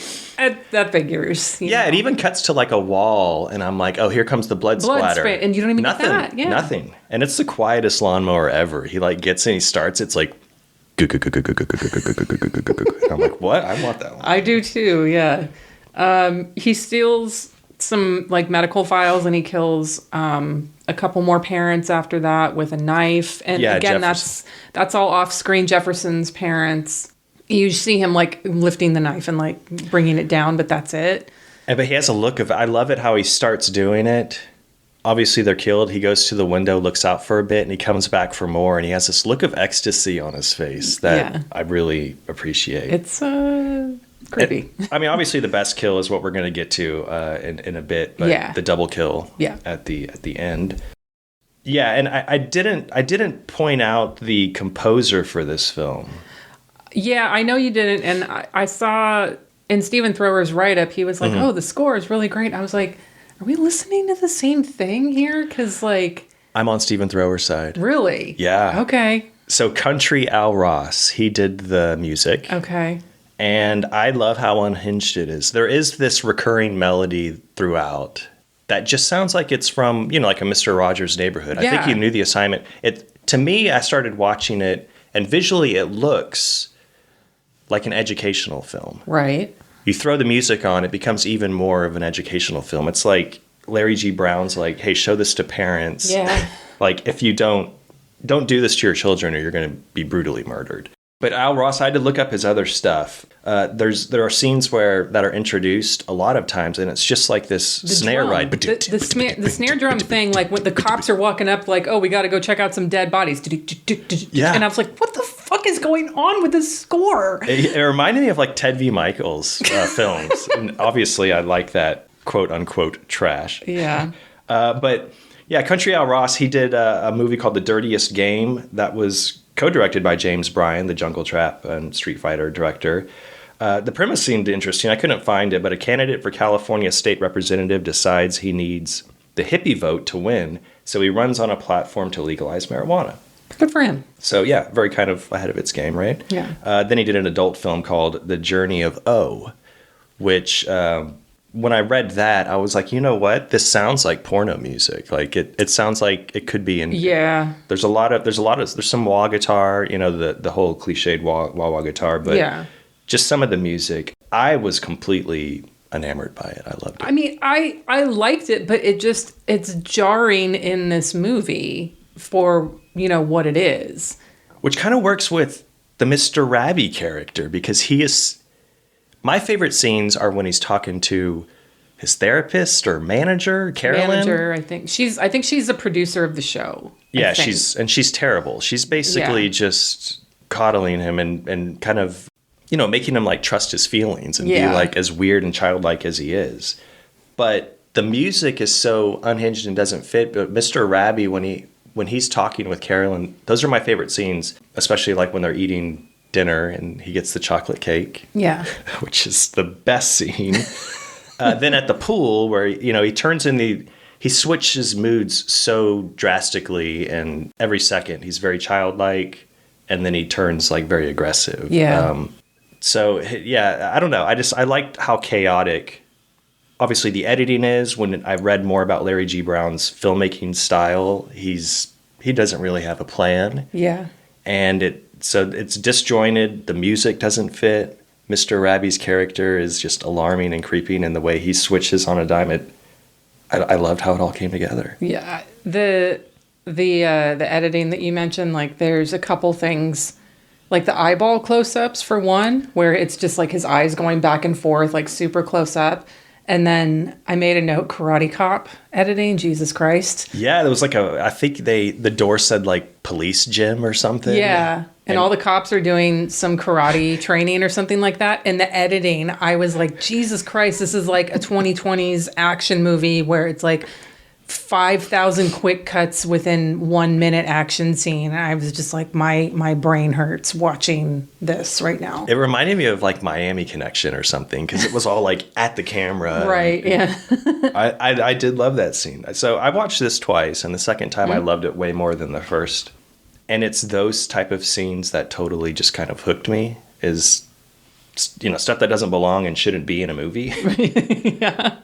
E: that figures.
D: Yeah,
E: know?
D: it even cuts to like a wall, and I'm like, oh, here comes the blood splatter.
E: spray, and you don't even
D: nothing,
E: get that. Yeah.
D: Nothing. And it's the quietest lawnmower ever. He like gets in, he starts, it's like, and I'm like, what? I want that one.
E: I do too, yeah. He steals some like medical files, and he kills a couple more parents after that with a knife. And
D: Yeah,
E: again,
D: Jefferson.
E: that's all off screen. Jefferson's parents, you see him like lifting the knife and like bringing it down, but that's it.
D: But he has a look of, I love it how he starts doing it. Obviously they're killed. He goes to the window, looks out for a bit, and he comes back for more. And he has this look of ecstasy on his face that
E: Yeah.
D: I really appreciate.
E: It's creepy.
D: I mean, obviously the best kill is what we're going to get to in a bit, but
E: Yeah.
D: the double kill
E: Yeah.
D: at the end. Yeah, and I didn't point out the composer for this film.
E: Yeah, I know you didn't. And I saw in Stephen Thrower's write-up, he was like,
D: Mm-hmm.
E: oh, the score is really great. I was like, are we listening to the same thing here? Because, like,
D: I'm on Stephen Thrower's side.
E: really?
D: Yeah.
E: Okay.
D: So Country Al Ross, he did the music.
E: Okay.
D: And I love how unhinged it is. There is this recurring melody throughout that just sounds like it's from, like a Mr. Rogers' Neighborhood. I think
E: Yeah.
D: you knew the assignment. To me, I started watching it, and visually it looks like an educational film.
E: Right.
D: You throw the music on, it becomes even more of an educational film. It's like Larry G. Brown's like, hey, show this to parents.
E: Yeah.
D: Like, if you don't do this to your children or you're going to be brutally murdered. But Al Ross, I had to look up his other stuff. There are scenes that are introduced a lot of times, and it's just like this snare
E: drum.
D: ride.
E: The snare drum thing, like when the cops are walking up, like, oh, we got to go check out some dead bodies.
D: Yeah.
E: And I was like, what the fuck is going on with this score?
D: It reminded me of like Ted V. Michaels films. And obviously, I like that quote unquote trash.
E: Yeah.
D: But yeah, Country Al Ross, he did a movie called The Dirtiest Game that was co-directed by James Bryan, the Jungle Trap and Street Fighter director. The premise seemed interesting. I couldn't find it, but a candidate for California state representative decides he needs the hippie vote to win, so he runs on a platform to legalize marijuana.
E: Good for him.
D: So yeah, very kind of ahead of its game, right?
E: Yeah.
D: Then he did an adult film called The Journey of O, which when I read that, I was like, you know what? This sounds like porno music. Like it sounds like it could be in.
E: Yeah.
D: There's some wah guitar, the whole cliched wah guitar, but
E: Yeah.
D: just some of the music. I was completely enamored by it. I loved it.
E: I mean, I liked it, but it's jarring in this movie for, what it is.
D: Which kind of works with the Mr. Rabbit character because he is. My favorite scenes are when he's talking to his therapist or manager, Carolyn.
E: Manager, I think she's the producer of the show.
D: Yeah, she's terrible. She's basically
E: Yeah.
D: just coddling him and kind of, making him like trust his feelings and be
E: Yeah.
D: like as weird and childlike as he is. But the music is so unhinged and doesn't fit. But Mr. Rabbit, when he's talking with Carolyn, those are my favorite scenes, especially like when they're eating dinner and he gets the chocolate cake.
E: Yeah.
D: Which is the best scene. Then at the pool where, he switches moods so drastically and every second he's very childlike and then he turns like very aggressive.
E: Yeah.
D: I don't know. I liked how chaotic, obviously the editing is. When I read more about Larry G. Brown's filmmaking style, he doesn't really have a plan.
E: Yeah.
D: And it's disjointed. The music doesn't fit. Mr. Rabbit's character is just alarming and creeping, and the way he switches on a dime, I loved how it all came together.
E: Yeah. The editing that you mentioned, like there's a couple things, like the eyeball close-ups for one, where it's just like his eyes going back and forth, like super close up. And then I made a note, Karate Cop editing, Jesus Christ.
D: Yeah, there was like I think the door said like police gym or something.
E: Yeah. And all the cops are doing some karate training or something like that. And the editing, I was like, Jesus Christ, this is like a 2020s action movie where it's like 5,000 quick cuts within 1 minute action scene. And I was just like, my brain hurts watching this right now.
D: It reminded me of like Miami Connection or something because it was all like at the camera.
E: Right, yeah.
D: I did love that scene. So I watched this twice, and the second time I loved it way more than the first. And it's those type of scenes that totally just kind of hooked me, is, you know, stuff that doesn't belong and shouldn't be in a movie.
E: Yeah.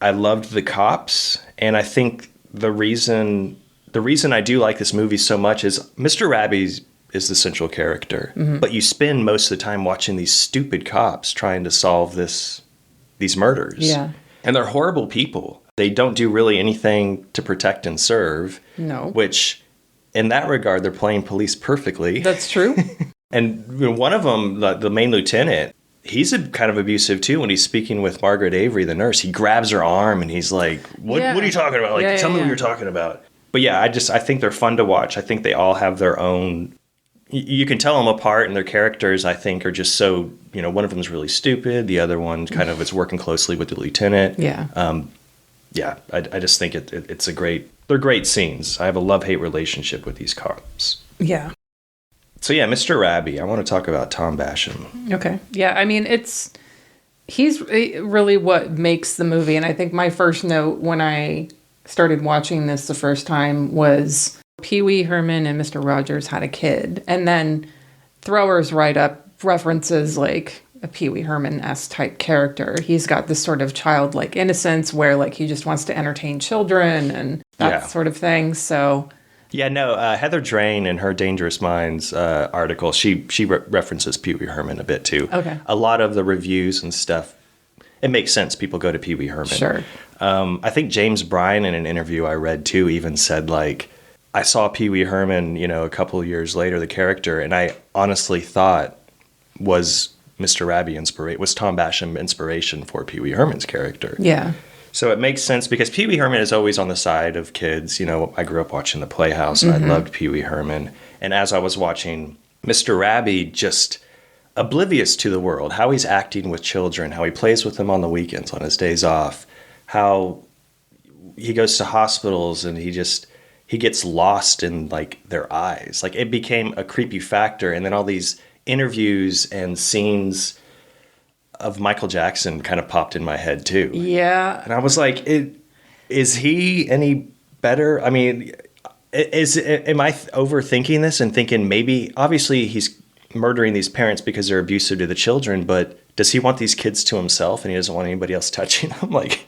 D: I loved the cops, and I think the reason I do like this movie so much is Mr. Rabbit is the central character, but you spend most of the time watching these stupid cops trying to solve these murders.
E: Yeah.
D: And they're horrible people. They don't do really anything to protect and serve.
E: No.
D: Which, in that regard, they're playing police perfectly.
E: That's true.
D: And one of them, the main lieutenant, he's kind of abusive too when he's speaking with Margaret Avery, the nurse. He grabs her arm and he's like, what are you talking about? Like, tell me what you're talking about. But yeah, I think they're fun to watch. I think they all have their own, you can tell them apart, and their characters, I think, are just so, you know, one of them is really stupid. The other one kind of is working closely with the lieutenant.
E: Yeah.
D: I just think they're great scenes. I have a love-hate relationship with these cops.
E: Yeah.
D: So yeah, Mr. Rabbit, I want to talk about Tom Basham.
E: Okay. Yeah, I mean, he's really what makes the movie. And I think my first note when I started watching this the first time was Pee Wee Herman and Mr. Rogers had a kid. And then throwers right up references like a Pee Wee Herman-esque type character. He's got this sort of childlike innocence where like he just wants to entertain children and that sort of thing. So...
D: Yeah, no, Heather Drain in her Dangerous Minds article, she references Pee Wee Herman a bit too.
E: Okay.
D: A lot of the reviews and stuff, it makes sense. People go to Pee Wee Herman.
E: Sure.
D: I think James Bryan in an interview I read too even said like, I saw Pee Wee Herman, you know, a couple of years later, the character, and I honestly thought was Mr. Rabbit was Tom Basham inspiration for Pee Wee Herman's character.
E: Yeah.
D: So it makes sense because Pee Wee Herman is always on the side of kids. You know, I grew up watching The Playhouse. And I loved Pee Wee Herman. And as I was watching Mr. Rabbit, just oblivious to the world, how he's acting with children, how he plays with them on the weekends, on his days off, how he goes to hospitals and he gets lost in like their eyes. Like it became a creepy factor. And then all these interviews and scenes of Michael Jackson kind of popped in my head too.
E: Yeah.
D: And I was like, is he any better? I mean, am I overthinking this and thinking maybe, obviously he's murdering these parents because they're abusive to the children, but does he want these kids to himself and he doesn't want anybody else touching them? Like,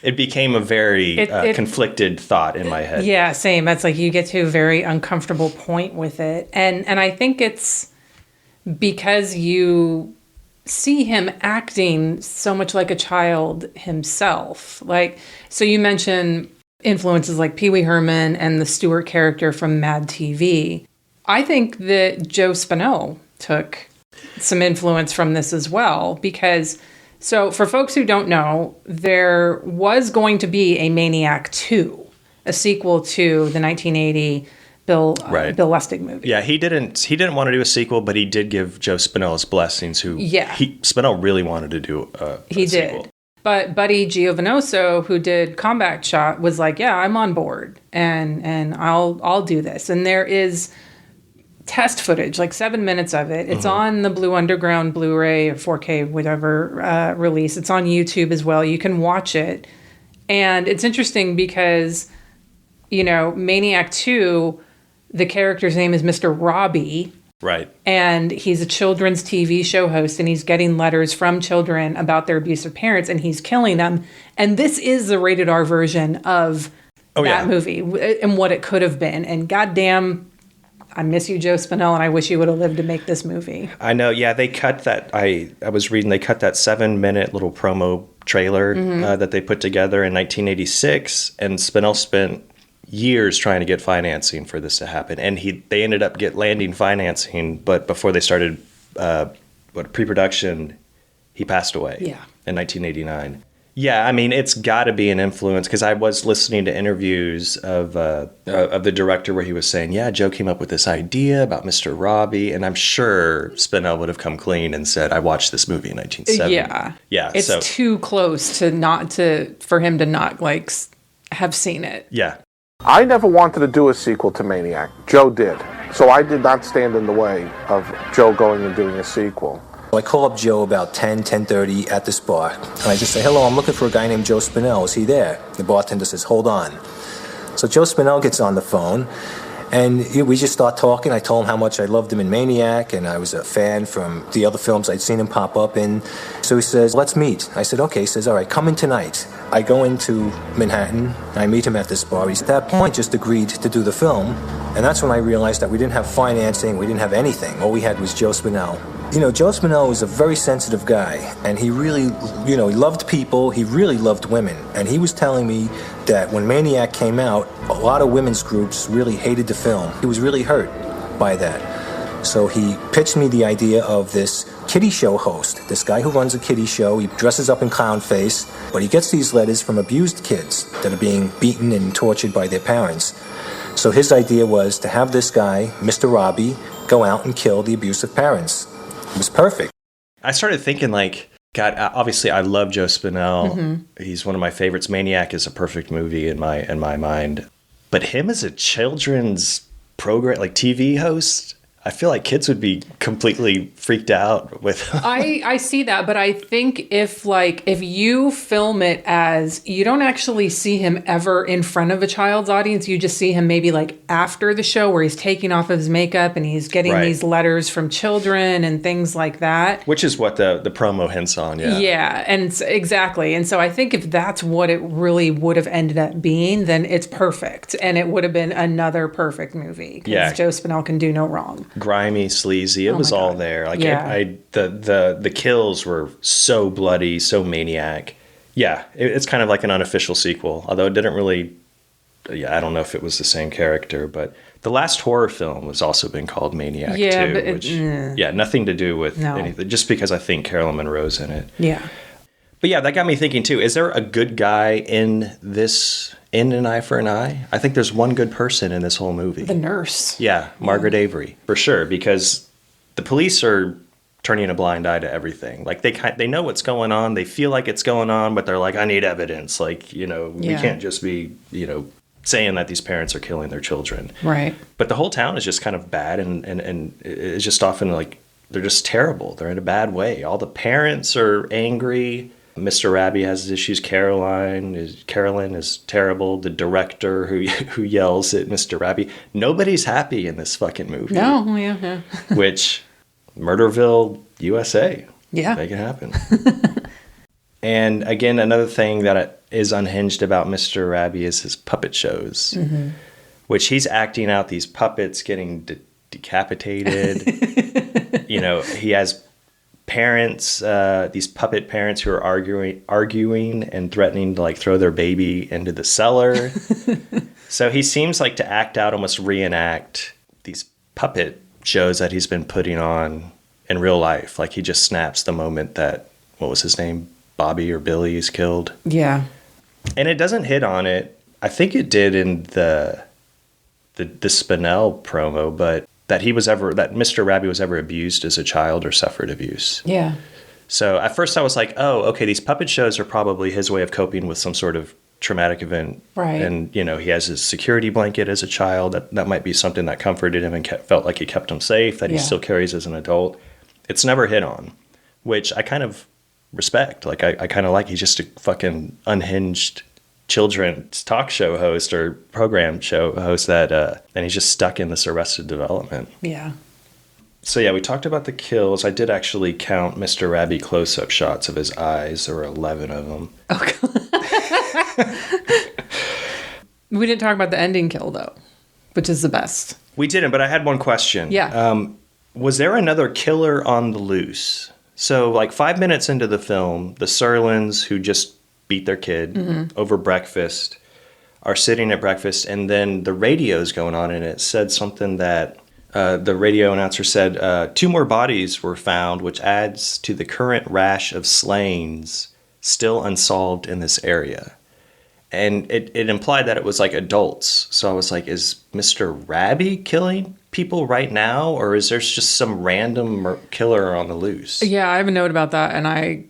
D: it became a very conflicted thought in my head.
E: Yeah, same. That's like you get to a very uncomfortable point with it. And I think it's because you see him acting so much like a child himself. Like, so you mentioned influences like Pee Wee Herman and the Stewart character from Mad TV. I think that Joe Spinell took some influence from this as well, because, so for folks who don't know, there was going to be a Maniac 2, a sequel to the 1980 Bill Lustig movie.
D: Yeah, he didn't want to do a sequel, but he did give Joe Spinell his blessings. Spinell really wanted to do a sequel.
E: Did. But Buddy Giovanoso, who did Combat Shot, was like, "Yeah, I'm on board, and I'll do this." And there is test footage, like 7 minutes of it. It's on the Blue Underground Blu-ray or 4K, whatever release. It's on YouTube as well. You can watch it, and it's interesting because, you know, Maniac 2. The character's name is Mr. Robbie.
D: Right. And
E: he's a children's TV show host, and he's getting letters from children about their abusive parents, and he's killing them. And this is the rated R version of that movie and what it could have been. And goddamn, I miss you, Joe Spinell, and I wish you would have lived to make this movie.
D: I know. Yeah, they cut that. I was reading they cut that 7-minute little promo trailer that they put together in 1986, and Spinell spent years trying to get financing for this to happen, and they ended up landing financing, but before they started pre-production, he passed away in 1989. Yeah, I mean, it's got to be an influence because I was listening to interviews of the director where he was saying, yeah, Joe came up with this idea about Mr. Robbie, and I'm sure Spinell would have come clean and said, I watched this movie in 1970. Yeah.
E: It's too close for him to not like have seen it.
D: Yeah.
F: I never wanted to do a sequel to Maniac. Joe did. So I did not stand in the way of Joe going and doing a sequel.
G: I call up Joe about 10:30 at this bar, and I just say, hello, I'm looking for a guy named Joe Spinell. Is he there? The bartender says, hold on. So Joe Spinell gets on the phone, and we just start talking. I told him how much I loved him in Maniac, and I was a fan from the other films I'd seen him pop up in. So he says, let's meet. I said, okay. He says, all right, come in tonight. I go into Manhattan, I meet him at this bar. He's at that point just agreed to do the film, and that's when I realized that we didn't have financing, we didn't have anything. All we had was Joe Spinell. You know, Joe Spinell was a very sensitive guy, and he really, he loved people, he really loved women. And he was telling me that when Maniac came out, a lot of women's groups really hated the film. He was really hurt by that. So he pitched me the idea of this kiddie show host, this guy who runs a kiddie show. He dresses up in clown face, but he gets these letters from abused kids that are being beaten and tortured by their parents. So his idea was to have this guy, Mr. Robbie, go out and kill the abusive parents. It was perfect.
D: I started thinking like, God, obviously I love Joe Spinell. Mm-hmm. He's one of my favorites. Maniac is a perfect movie in my mind. But him as a children's program, like TV host, I feel like kids would be completely freaked out with.
E: I see that, but I think if you film it as you don't actually see him ever in front of a child's audience, you just see him maybe like after the show where he's taking off his makeup and he's getting these letters from children and things like that.
D: Which is what the promo hints on, yeah.
E: Yeah, and exactly. And so I think if that's what it really would have ended up being, then it's perfect. And it would have been another perfect movie. Because Joe Spinell can do no wrong.
D: Grimy, sleazy, it was all there. Like the kills were so bloody, so maniac. Yeah, it's kind of like an unofficial sequel, although it didn't really. I don't know if it was the same character, but the last horror film has also been called Maniac too.
E: But
D: which, nothing to do with anything. Just because I think Carolyn Monroe's in it.
E: Yeah.
D: But yeah, that got me thinking too. Is there a good guy in An Eye for an Eye? I think there's one good person in this whole movie.
E: The nurse.
D: Yeah, Margaret Avery, for sure, because the police are turning a blind eye to everything. Like they know what's going on, they feel like it's going on, but they're like, I need evidence. Like, we can't just be, saying that these parents are killing their children.
E: Right.
D: But the whole town is just kind of bad and it's just often like they're just terrible. They're in a bad way. All the parents are angry. Mr. Rabbie has his issues. Carolyn is terrible. The director who yells at Mr. Rabbie. Nobody's happy in this fucking movie.
E: No, yeah.
D: Which, Murderville, USA.
E: Yeah.
D: Make it happen. And again, another thing that is unhinged about Mr. Rabbie is his puppet shows, which he's acting out these puppets getting decapitated. He has parents, these puppet parents who are arguing and threatening to like throw their baby into the cellar. So he seems like to act out, almost reenact these puppet shows that he's been putting on in real life. Like he just snaps the moment that, what was his name? Bobby or Billy is killed.
E: Yeah.
D: And it doesn't hit on it. I think it did in the Spinell promo, but that Mr. Rabbie was ever abused as a child or suffered abuse.
E: Yeah.
D: So at first I was like, oh, okay, these puppet shows are probably his way of coping with some sort of traumatic event.
E: Right.
D: And, he has his security blanket as a child. That might be something that comforted him and felt like he kept him safe, that he still carries as an adult. It's never hit on, which I kind of respect. Like, I kind of like he's just a fucking unhinged children's talk show host or program show host and he's just stuck in this Arrested Development.
E: Yeah.
D: So yeah, we talked about the kills. I did actually count Mr. Rabbie close-up shots of his eyes. There were 11 of them.
E: Okay. We didn't talk about the ending kill though, which is the best.
D: We didn't, but I had one question.
E: Yeah.
D: Was there another killer on the loose? So like 5 minutes into the film, the Serlins, who just beat their kid over breakfast, are sitting at breakfast, and then the radio's going on, and it said something that the radio announcer said, 2 more bodies were found, which adds to the current rash of slayings still unsolved in this area. And it implied that it was like adults. So I was like, is Mr. Rabi killing people right now? Or is there just some random killer on the loose?
E: Yeah, I have a note about that. And I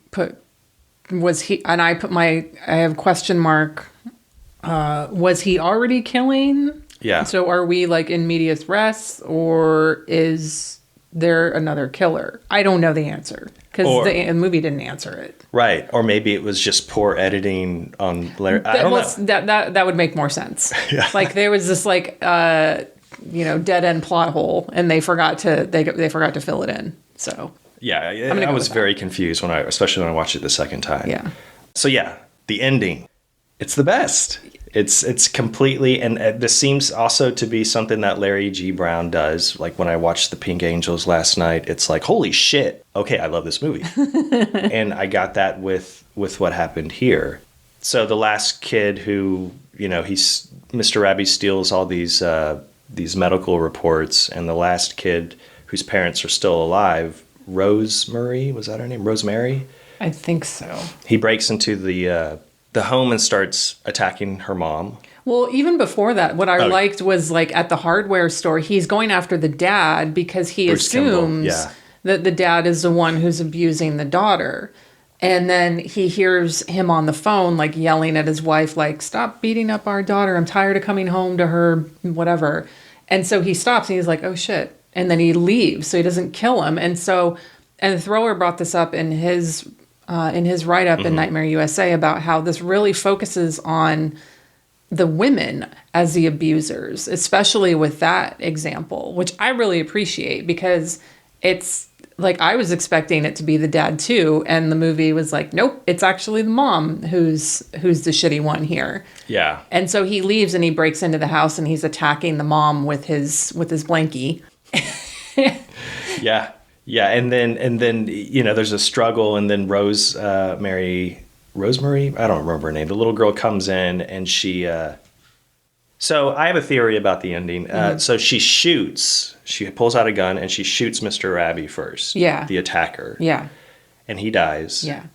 E: have question mark. Was he already killing?
D: Yeah.
E: So are we like in medias res, or is there another killer? I don't know the answer because the movie didn't answer it. Right.
D: Or maybe it was just poor editing on Larry. I don't know.
E: That would make more sense.
D: Yeah.
E: Like there was this like dead end plot hole, and they forgot to fill it in. So
D: yeah, I was very confused especially when I watched it the second time.
E: Yeah.
D: So yeah, the ending, it's the best. It's completely, and this seems also to be something that Larry G. Brown does. Like when I watched The Pink Angels last night, it's like, holy shit, okay, I love this movie. And I got that with what happened here. So the last kid who, Mr. Rabi steals all these medical reports, and the last kid whose parents are still alive, Rosemary, was that her name? Rosemary?
E: I think so.
D: He breaks into the home and starts attacking her mom.
E: Well, even before that, what I liked was like at the hardware store, he's going after the dad because he
D: Bruce
E: assumes
D: Kimball,
E: that the dad is the one who's abusing the daughter. And then he hears him on the phone, like yelling at his wife, like, stop beating up our daughter. I'm tired of coming home to her, whatever. And so he stops and he's like, oh shit. And then he leaves. So he doesn't kill him. And the Thrower brought this up in his write-up in Nightmare USA about how this really focuses on the women as the abusers, especially with that example, which I really appreciate because it's like I was expecting it to be the dad too, and the movie was like, nope, it's actually the mom who's the shitty one here.
D: Yeah. And
E: so he leaves and he breaks into the house and he's attacking the mom with his blankie.
D: Yeah. Yeah, and then there's a struggle, and then Rosemary, I don't remember her name. The little girl comes in, and she. So I have a theory about the ending. So she pulls out a gun, and she shoots Mr. Rabi first.
E: Yeah.
D: The attacker.
E: Yeah.
D: And he dies.
E: Yeah.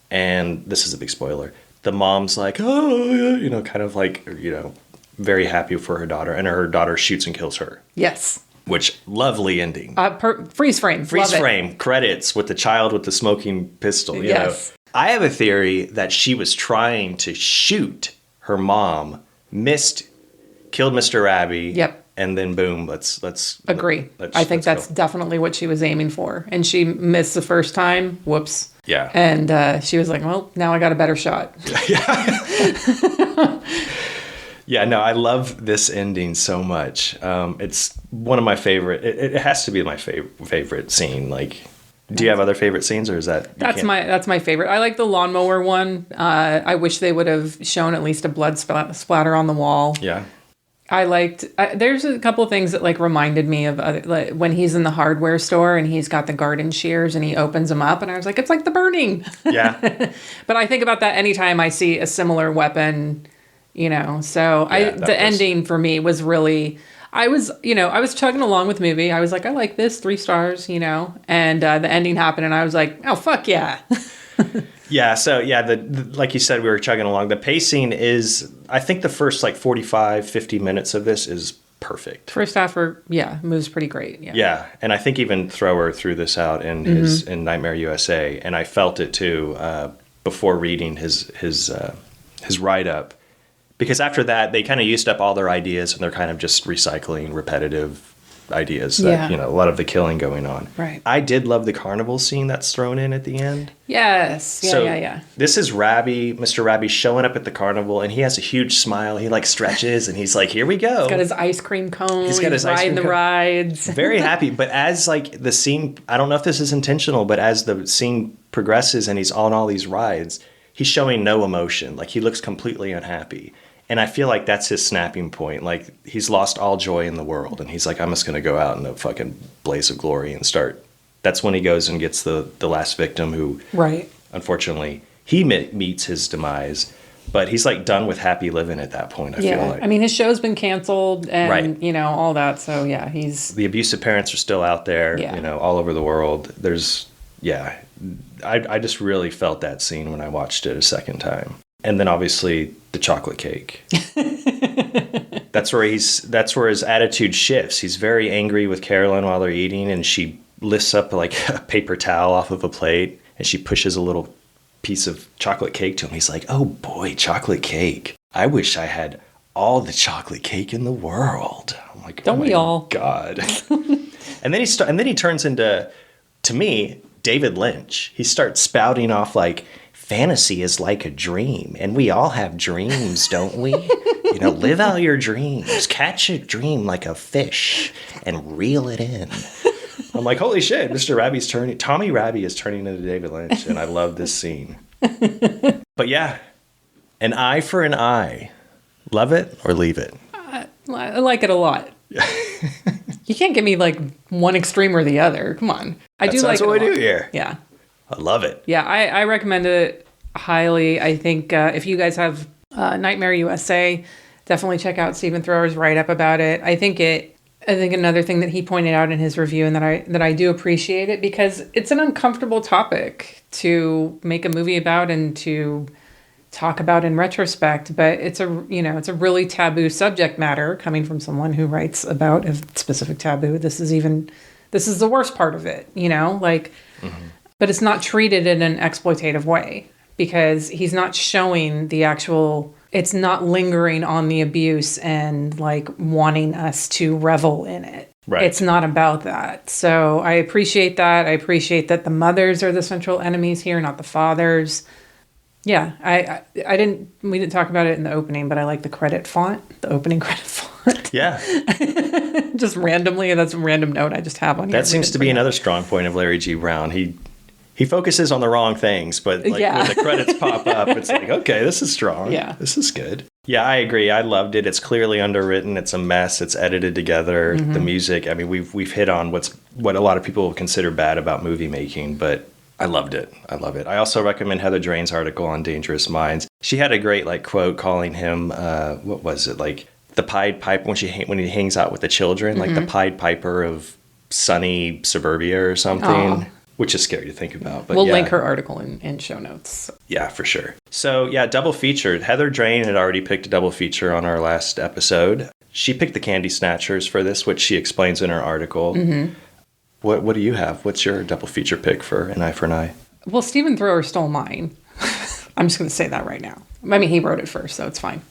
D: And this is a big spoiler. The mom's like, oh, kind of like, very happy for her daughter, and her daughter shoots and kills her.
E: Yes.
D: Which lovely ending.
E: Freeze frame.
D: Freeze frame. Credits with the child with the smoking pistol.
E: Yes.
D: I have a theory that she was trying to shoot her mom, missed, killed Mr. Rabi.
E: Yep.
D: And then boom, let's
E: agree. I think that's definitely what she was aiming for, and she missed the first time. Whoops.
D: Yeah.
E: And she was like, well, now I got a better shot.
D: Yeah. Yeah, no, I love this ending so much. It's one of my favorite. It has to be my favorite scene. Like, do you have other favorite scenes, or is that
E: that's my favorite? I like the lawnmower one. I wish they would have shown at least a blood splatter on the wall.
D: Yeah.
E: I liked. There's a couple of things that like reminded me of like, when he's in the hardware store and he's got the garden shears and he opens them up, and I was like, it's like The Burning.
D: Yeah.
E: But I think about that anytime I see a similar weapon. So the ending for me was really, I was chugging along with the movie. I was like, I like this, 3 stars, and the ending happened and I was like, oh, fuck yeah.
D: Yeah. So yeah, like you said, we were chugging along. The pacing is, I think the first like 45, 50 minutes of this is perfect.
E: First half moves pretty great. Yeah.
D: Yeah. And I think even Thrower threw this out in in Nightmare USA. And I felt it too, before reading his write-up. Because after that, they kind of used up all their ideas, and they're kind of just recycling repetitive ideas that, a lot of the killing going on.
E: Right.
D: I did love the carnival scene that's thrown in at the end.
E: Yes. Yeah.
D: This is Mr. Rabi showing up at the carnival, and he has a huge smile. He like stretches, and he's like, here we go.
E: He's got his ice cream cone.
D: He's got his ice cream
E: cone. The rides.
D: Very happy. But as like the scene, I don't know if this is intentional, but as the scene progresses and he's on all these rides, he's showing no emotion. Like he looks completely unhappy. And I feel like that's his snapping point. Like, he's lost all joy in the world. And he's like, I'm just going to go out in a fucking blaze of glory and start. That's when he goes and gets the last victim who,
E: right.
D: Unfortunately, he meets his demise. But he's, like, done with happy living at that point, I feel like.
E: I mean, his show's been canceled and, all that. So, yeah, he's...
D: The abusive parents are still out there, all over the world. There's yeah, I just really felt that scene when I watched it a second time. And then obviously the chocolate cake. That's where his attitude shifts. He's very angry with Carolyn while they're eating, and she lifts up like a paper towel off of a plate, and she pushes a little piece of chocolate cake to him. He's like, "Oh boy, chocolate cake. I wish I had all the chocolate cake in the world." I'm like,
E: Don't
D: oh
E: we
D: my
E: all?
D: God. and then he turns into, to me, David Lynch. He starts spouting off like, fantasy is like a dream, and we all have dreams, don't we? Live out your dreams. Catch a dream like a fish and reel it in. I'm like, holy shit, Tommy Rabbie is turning into David Lynch, and I love this scene. But yeah, an eye for an eye. Love it or leave it?
E: I like it a lot. You can't give me like one extreme or the other. Come on.
D: That's what we do here.
E: Yeah.
D: I love it.
E: Yeah, I recommend it highly. I think if you guys have Nightmare USA, definitely check out Stephen Thrower's write-up about it. I think another thing that he pointed out in his review, and that I do appreciate it, because it's an uncomfortable topic to make a movie about and to talk about in retrospect, but it's a really taboo subject matter coming from someone who writes about a specific taboo. This is the worst part of it, but it's not treated in an exploitative way, because he's not showing it's not lingering on the abuse and like wanting us to revel in it. Right. It's not about that. So I appreciate that. I appreciate that the mothers are the central enemies here, not the fathers. Yeah, we didn't talk about it in the opening, but I like the opening credit font.
D: Yeah.
E: Just randomly, that's a random note I just have on here.
D: That seems to be another strong point of Larry G. Brown. He focuses on the wrong things, but when the credits pop up, it's like, okay, this is strong.
E: Yeah.
D: This is good. Yeah, I agree. I loved it. It's clearly underwritten. It's a mess. It's edited together. Mm-hmm. The music, I mean, we've hit on what a lot of people consider bad about movie making, but I loved it. I love it. I also recommend Heather Drain's article on Dangerous Minds. She had a great quote calling him, what was it, like the Pied Piper, when he hangs out with the children, like the Pied Piper of sunny suburbia or something. Aww. Which is scary to think about. But
E: we'll link her article in show notes.
D: Yeah, for sure. So yeah, double feature. Heather Drain had already picked a double feature on our last episode. She picked The Candy Snatchers for this, which she explains in her article. Mm-hmm. What do you have? What's your double feature pick for An Eye for an Eye?
E: Well, Stephen Thrower stole mine. I'm just going to say that right now. I mean, he wrote it first, so it's fine.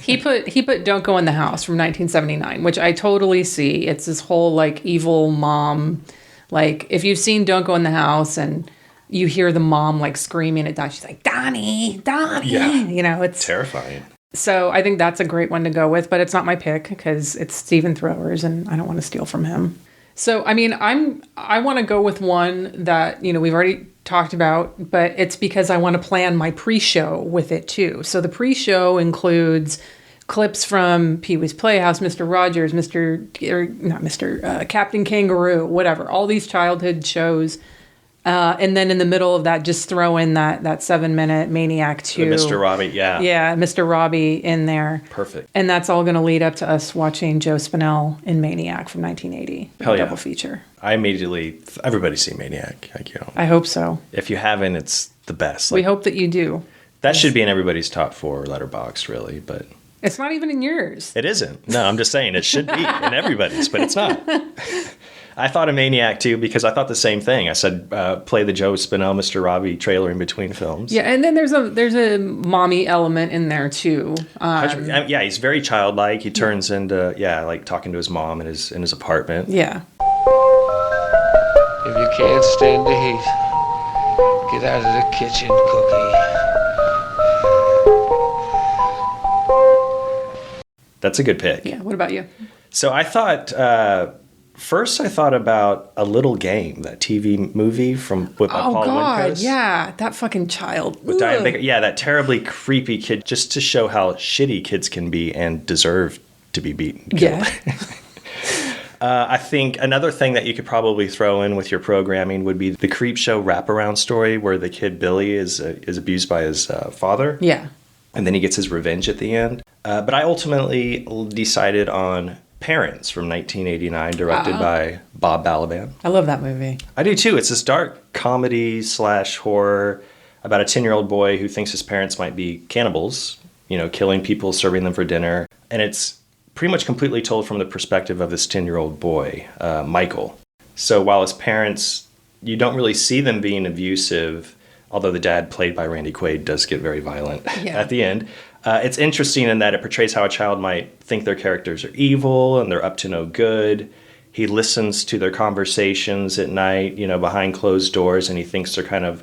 E: He put Don't Go in the House from 1979, which I totally see. It's this whole evil mom. If you've seen Don't Go in the House and you hear the mom screaming at Donnie, she's like, Donnie. Yeah. It's
D: terrifying.
E: So I think that's a great one to go with, but it's not my pick because it's Stephen Thrower's and I don't want to steal from him. So, I mean, I want to go with one that, we've already talked about, but it's because I want to plan my pre-show with it too. So the pre-show includes clips from Pee-wee's Playhouse, Mr. Rogers, Captain Kangaroo, whatever, all these childhood shows. And then in the middle of that, just throw in that 7-minute Maniac 2.
D: Mr. Robbie, yeah.
E: Yeah, Mr. Robbie in there.
D: Perfect.
E: And that's all going to lead up to us watching Joe Spinell in Maniac from 1980.
D: Hell yeah.
E: Double feature.
D: Everybody's seen Maniac.
E: I hope so.
D: If you haven't, it's the best.
E: We hope that you do.
D: That should be in everybody's top 4 Letterboxd, really, but...
E: It's not even in yours.
D: It isn't. No, I'm just saying it should be in everybody's, but it's not. I thought of Maniac too because I thought the same thing. I said play the Joe Spinell, Mr. Robbie trailer in between films.
E: Yeah, and then there's a mommy element in there too.
D: Yeah, he's very childlike. He turns into talking to his mom in his apartment.
E: Yeah.
H: If you can't stand the heat, get out of the kitchen, Cookie.
D: That's a good pick.
E: Yeah. What about you?
D: So I thought. First, I thought about A Little Game, that TV movie with Paul Windquist.
E: Yeah, that fucking child.
D: With Diane Baker. Yeah, that terribly creepy kid, just to show how shitty kids can be and deserve to be beaten.
E: Yeah.
D: I think another thing that you could probably throw in with your programming would be the Creepshow wraparound story where the kid Billy is abused by his father.
E: Yeah.
D: And then he gets his revenge at the end. But I ultimately decided on Parents from 1989, directed by Bob Balaban.
E: I love that movie.
D: I do too. It's this dark comedy / horror about a 10-year-old boy who thinks his parents might be cannibals, killing people, serving them for dinner. And it's pretty much completely told from the perspective of this 10-year-old boy, Michael. So while his parents, you don't really see them being abusive, although the dad, played by Randy Quaid, does get very violent at the end. It's interesting in that it portrays how a child might think their characters are evil and they're up to no good. He listens to their conversations at night, behind closed doors, and he thinks they're kind of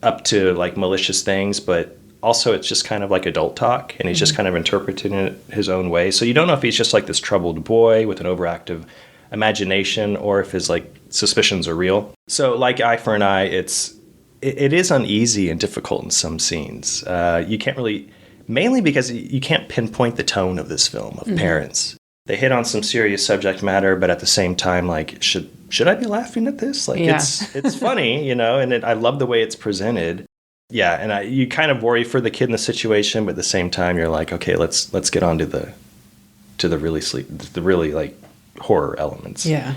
D: up to like malicious things, but also it's just kind of like adult talk, and he's just kind of interpreting it his own way. So you don't know if he's just like this troubled boy with an overactive imagination or if his like suspicions are real. So like Eye for an Eye, it is uneasy and difficult in some scenes. You can't really... Mainly because you can't pinpoint the tone of this film, of parents. They hit on some serious subject matter, but at the same time, like, should I be laughing at this? Like, it's funny, and I love the way it's presented. Yeah, and you kind of worry for the kid in the situation, but at the same time, you're like, okay, let's get on to the really like horror elements.
E: Yeah.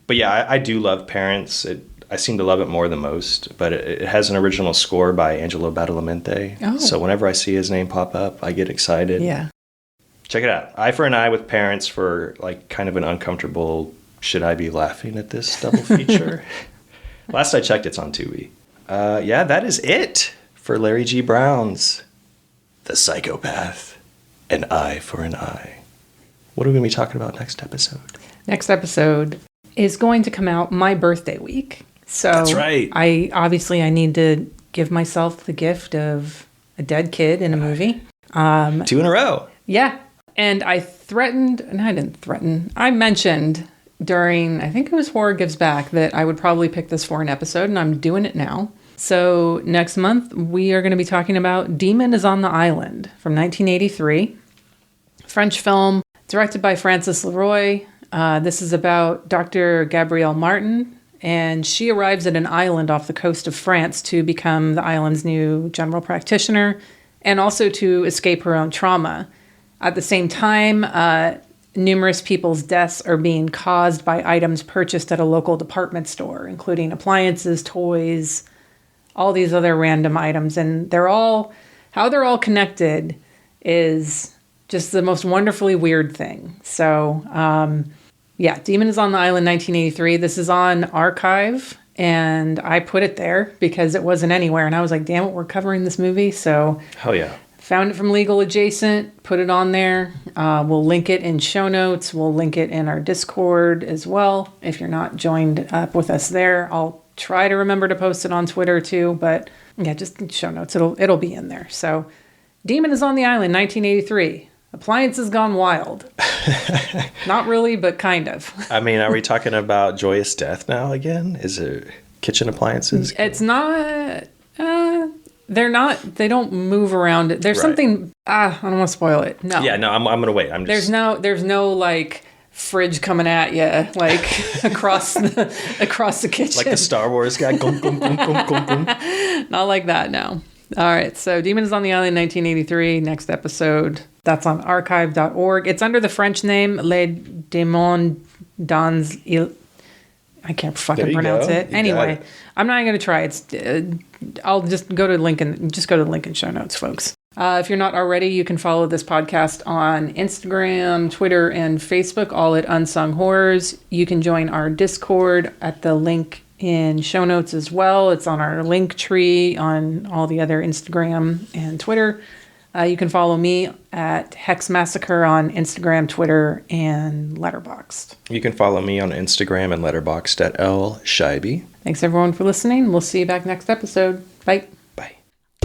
D: But yeah, I do love Parents. I seem to love it more than most, but it has an original score by Angelo Badalamenti.
E: Oh.
D: So whenever I see his name pop up, I get excited.
E: Yeah.
D: Check it out. Eye for an Eye with Parents for like kind of an uncomfortable, should I be laughing at this double feature? Last I checked, it's on Tubi. Yeah, that is it for Larry G. Brown's The Psychopath, An Eye for an Eye. What are we going to be talking about next episode?
E: Next episode is going to come out my birthday week. So
D: that's right.
E: I need to give myself the gift of a dead kid in a movie.
D: 2 in a row.
E: Yeah. And I mentioned during, I think it was Horror Gives Back, that I would probably pick this for an episode, and I'm doing it now. So next month, we are going to be talking about Demon is on the Island from 1983. French film, directed by Francis Leroy. This is about Dr. Gabrielle Martin, and she arrives at an island off the coast of France to become the island's new general practitioner and also to escape her own trauma. At the same time, numerous people's deaths are being caused by items purchased at a local department store, including appliances, toys, all these other random items. And how they're all connected is just the most wonderfully weird thing. So, Demon is on the Island, 1983. This is on Archive, and I put it there because it wasn't anywhere. And I was like, damn it, we're covering this movie. So,
D: hell yeah.
E: Found it from Legal Adjacent, put it on there. We'll link it in show notes. We'll link it in our Discord as well. If you're not joined up with us there, I'll try to remember to post it on Twitter too. But yeah, just in show notes. It'll be in there. So, Demon is on the Island, 1983. Appliances Gone Wild. Not really, but kind of.
D: I mean, are we talking about Joyous Death now again? Is it kitchen appliances?
E: It's not. They're not. They don't move around. There's something. I don't want to spoil it. No.
D: Yeah, no. I'm gonna wait.
E: There's no like fridge coming at you like across the kitchen.
D: Like the Star Wars guy. Gum, gum, gum, gum, gum, gum.
E: Not like that. No. All right, so Demon is on the Island, 1983. Next episode, that's on archive.org. It's under the French name Les Démons dans il. I can't fucking pronounce it. Anyway, I'm not going to try. I'll just go to the link in show notes, folks. If you're not already, you can follow this podcast on Instagram, Twitter, and Facebook, all at Unsung Horrors. You can join our Discord at the link in show notes as well. It's on our link tree on all the other Instagram and Twitter. You can follow me at Hex Massacre on Instagram, Twitter, and Letterboxd.
D: You can follow me on Instagram and Letterboxd at L Schibi.
E: Thanks everyone for listening. We'll see you back next episode. Bye.
D: Bye.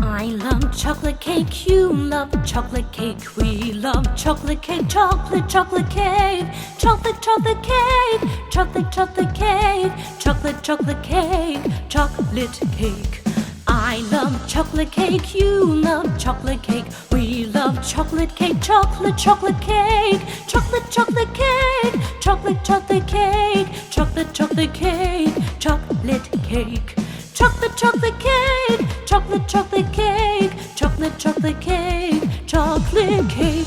I: I love chocolate cake, you love chocolate cake, we love chocolate cake, chocolate cake, chocolate cake, chocolate cake, chocolate cake, chocolate cake. I love chocolate cake, you love chocolate cake, we love chocolate cake, chocolate cake, chocolate cake, chocolate cake, chocolate cake, chocolate cake. Chocolate cake, chocolate cake, chocolate cake, chocolate cake.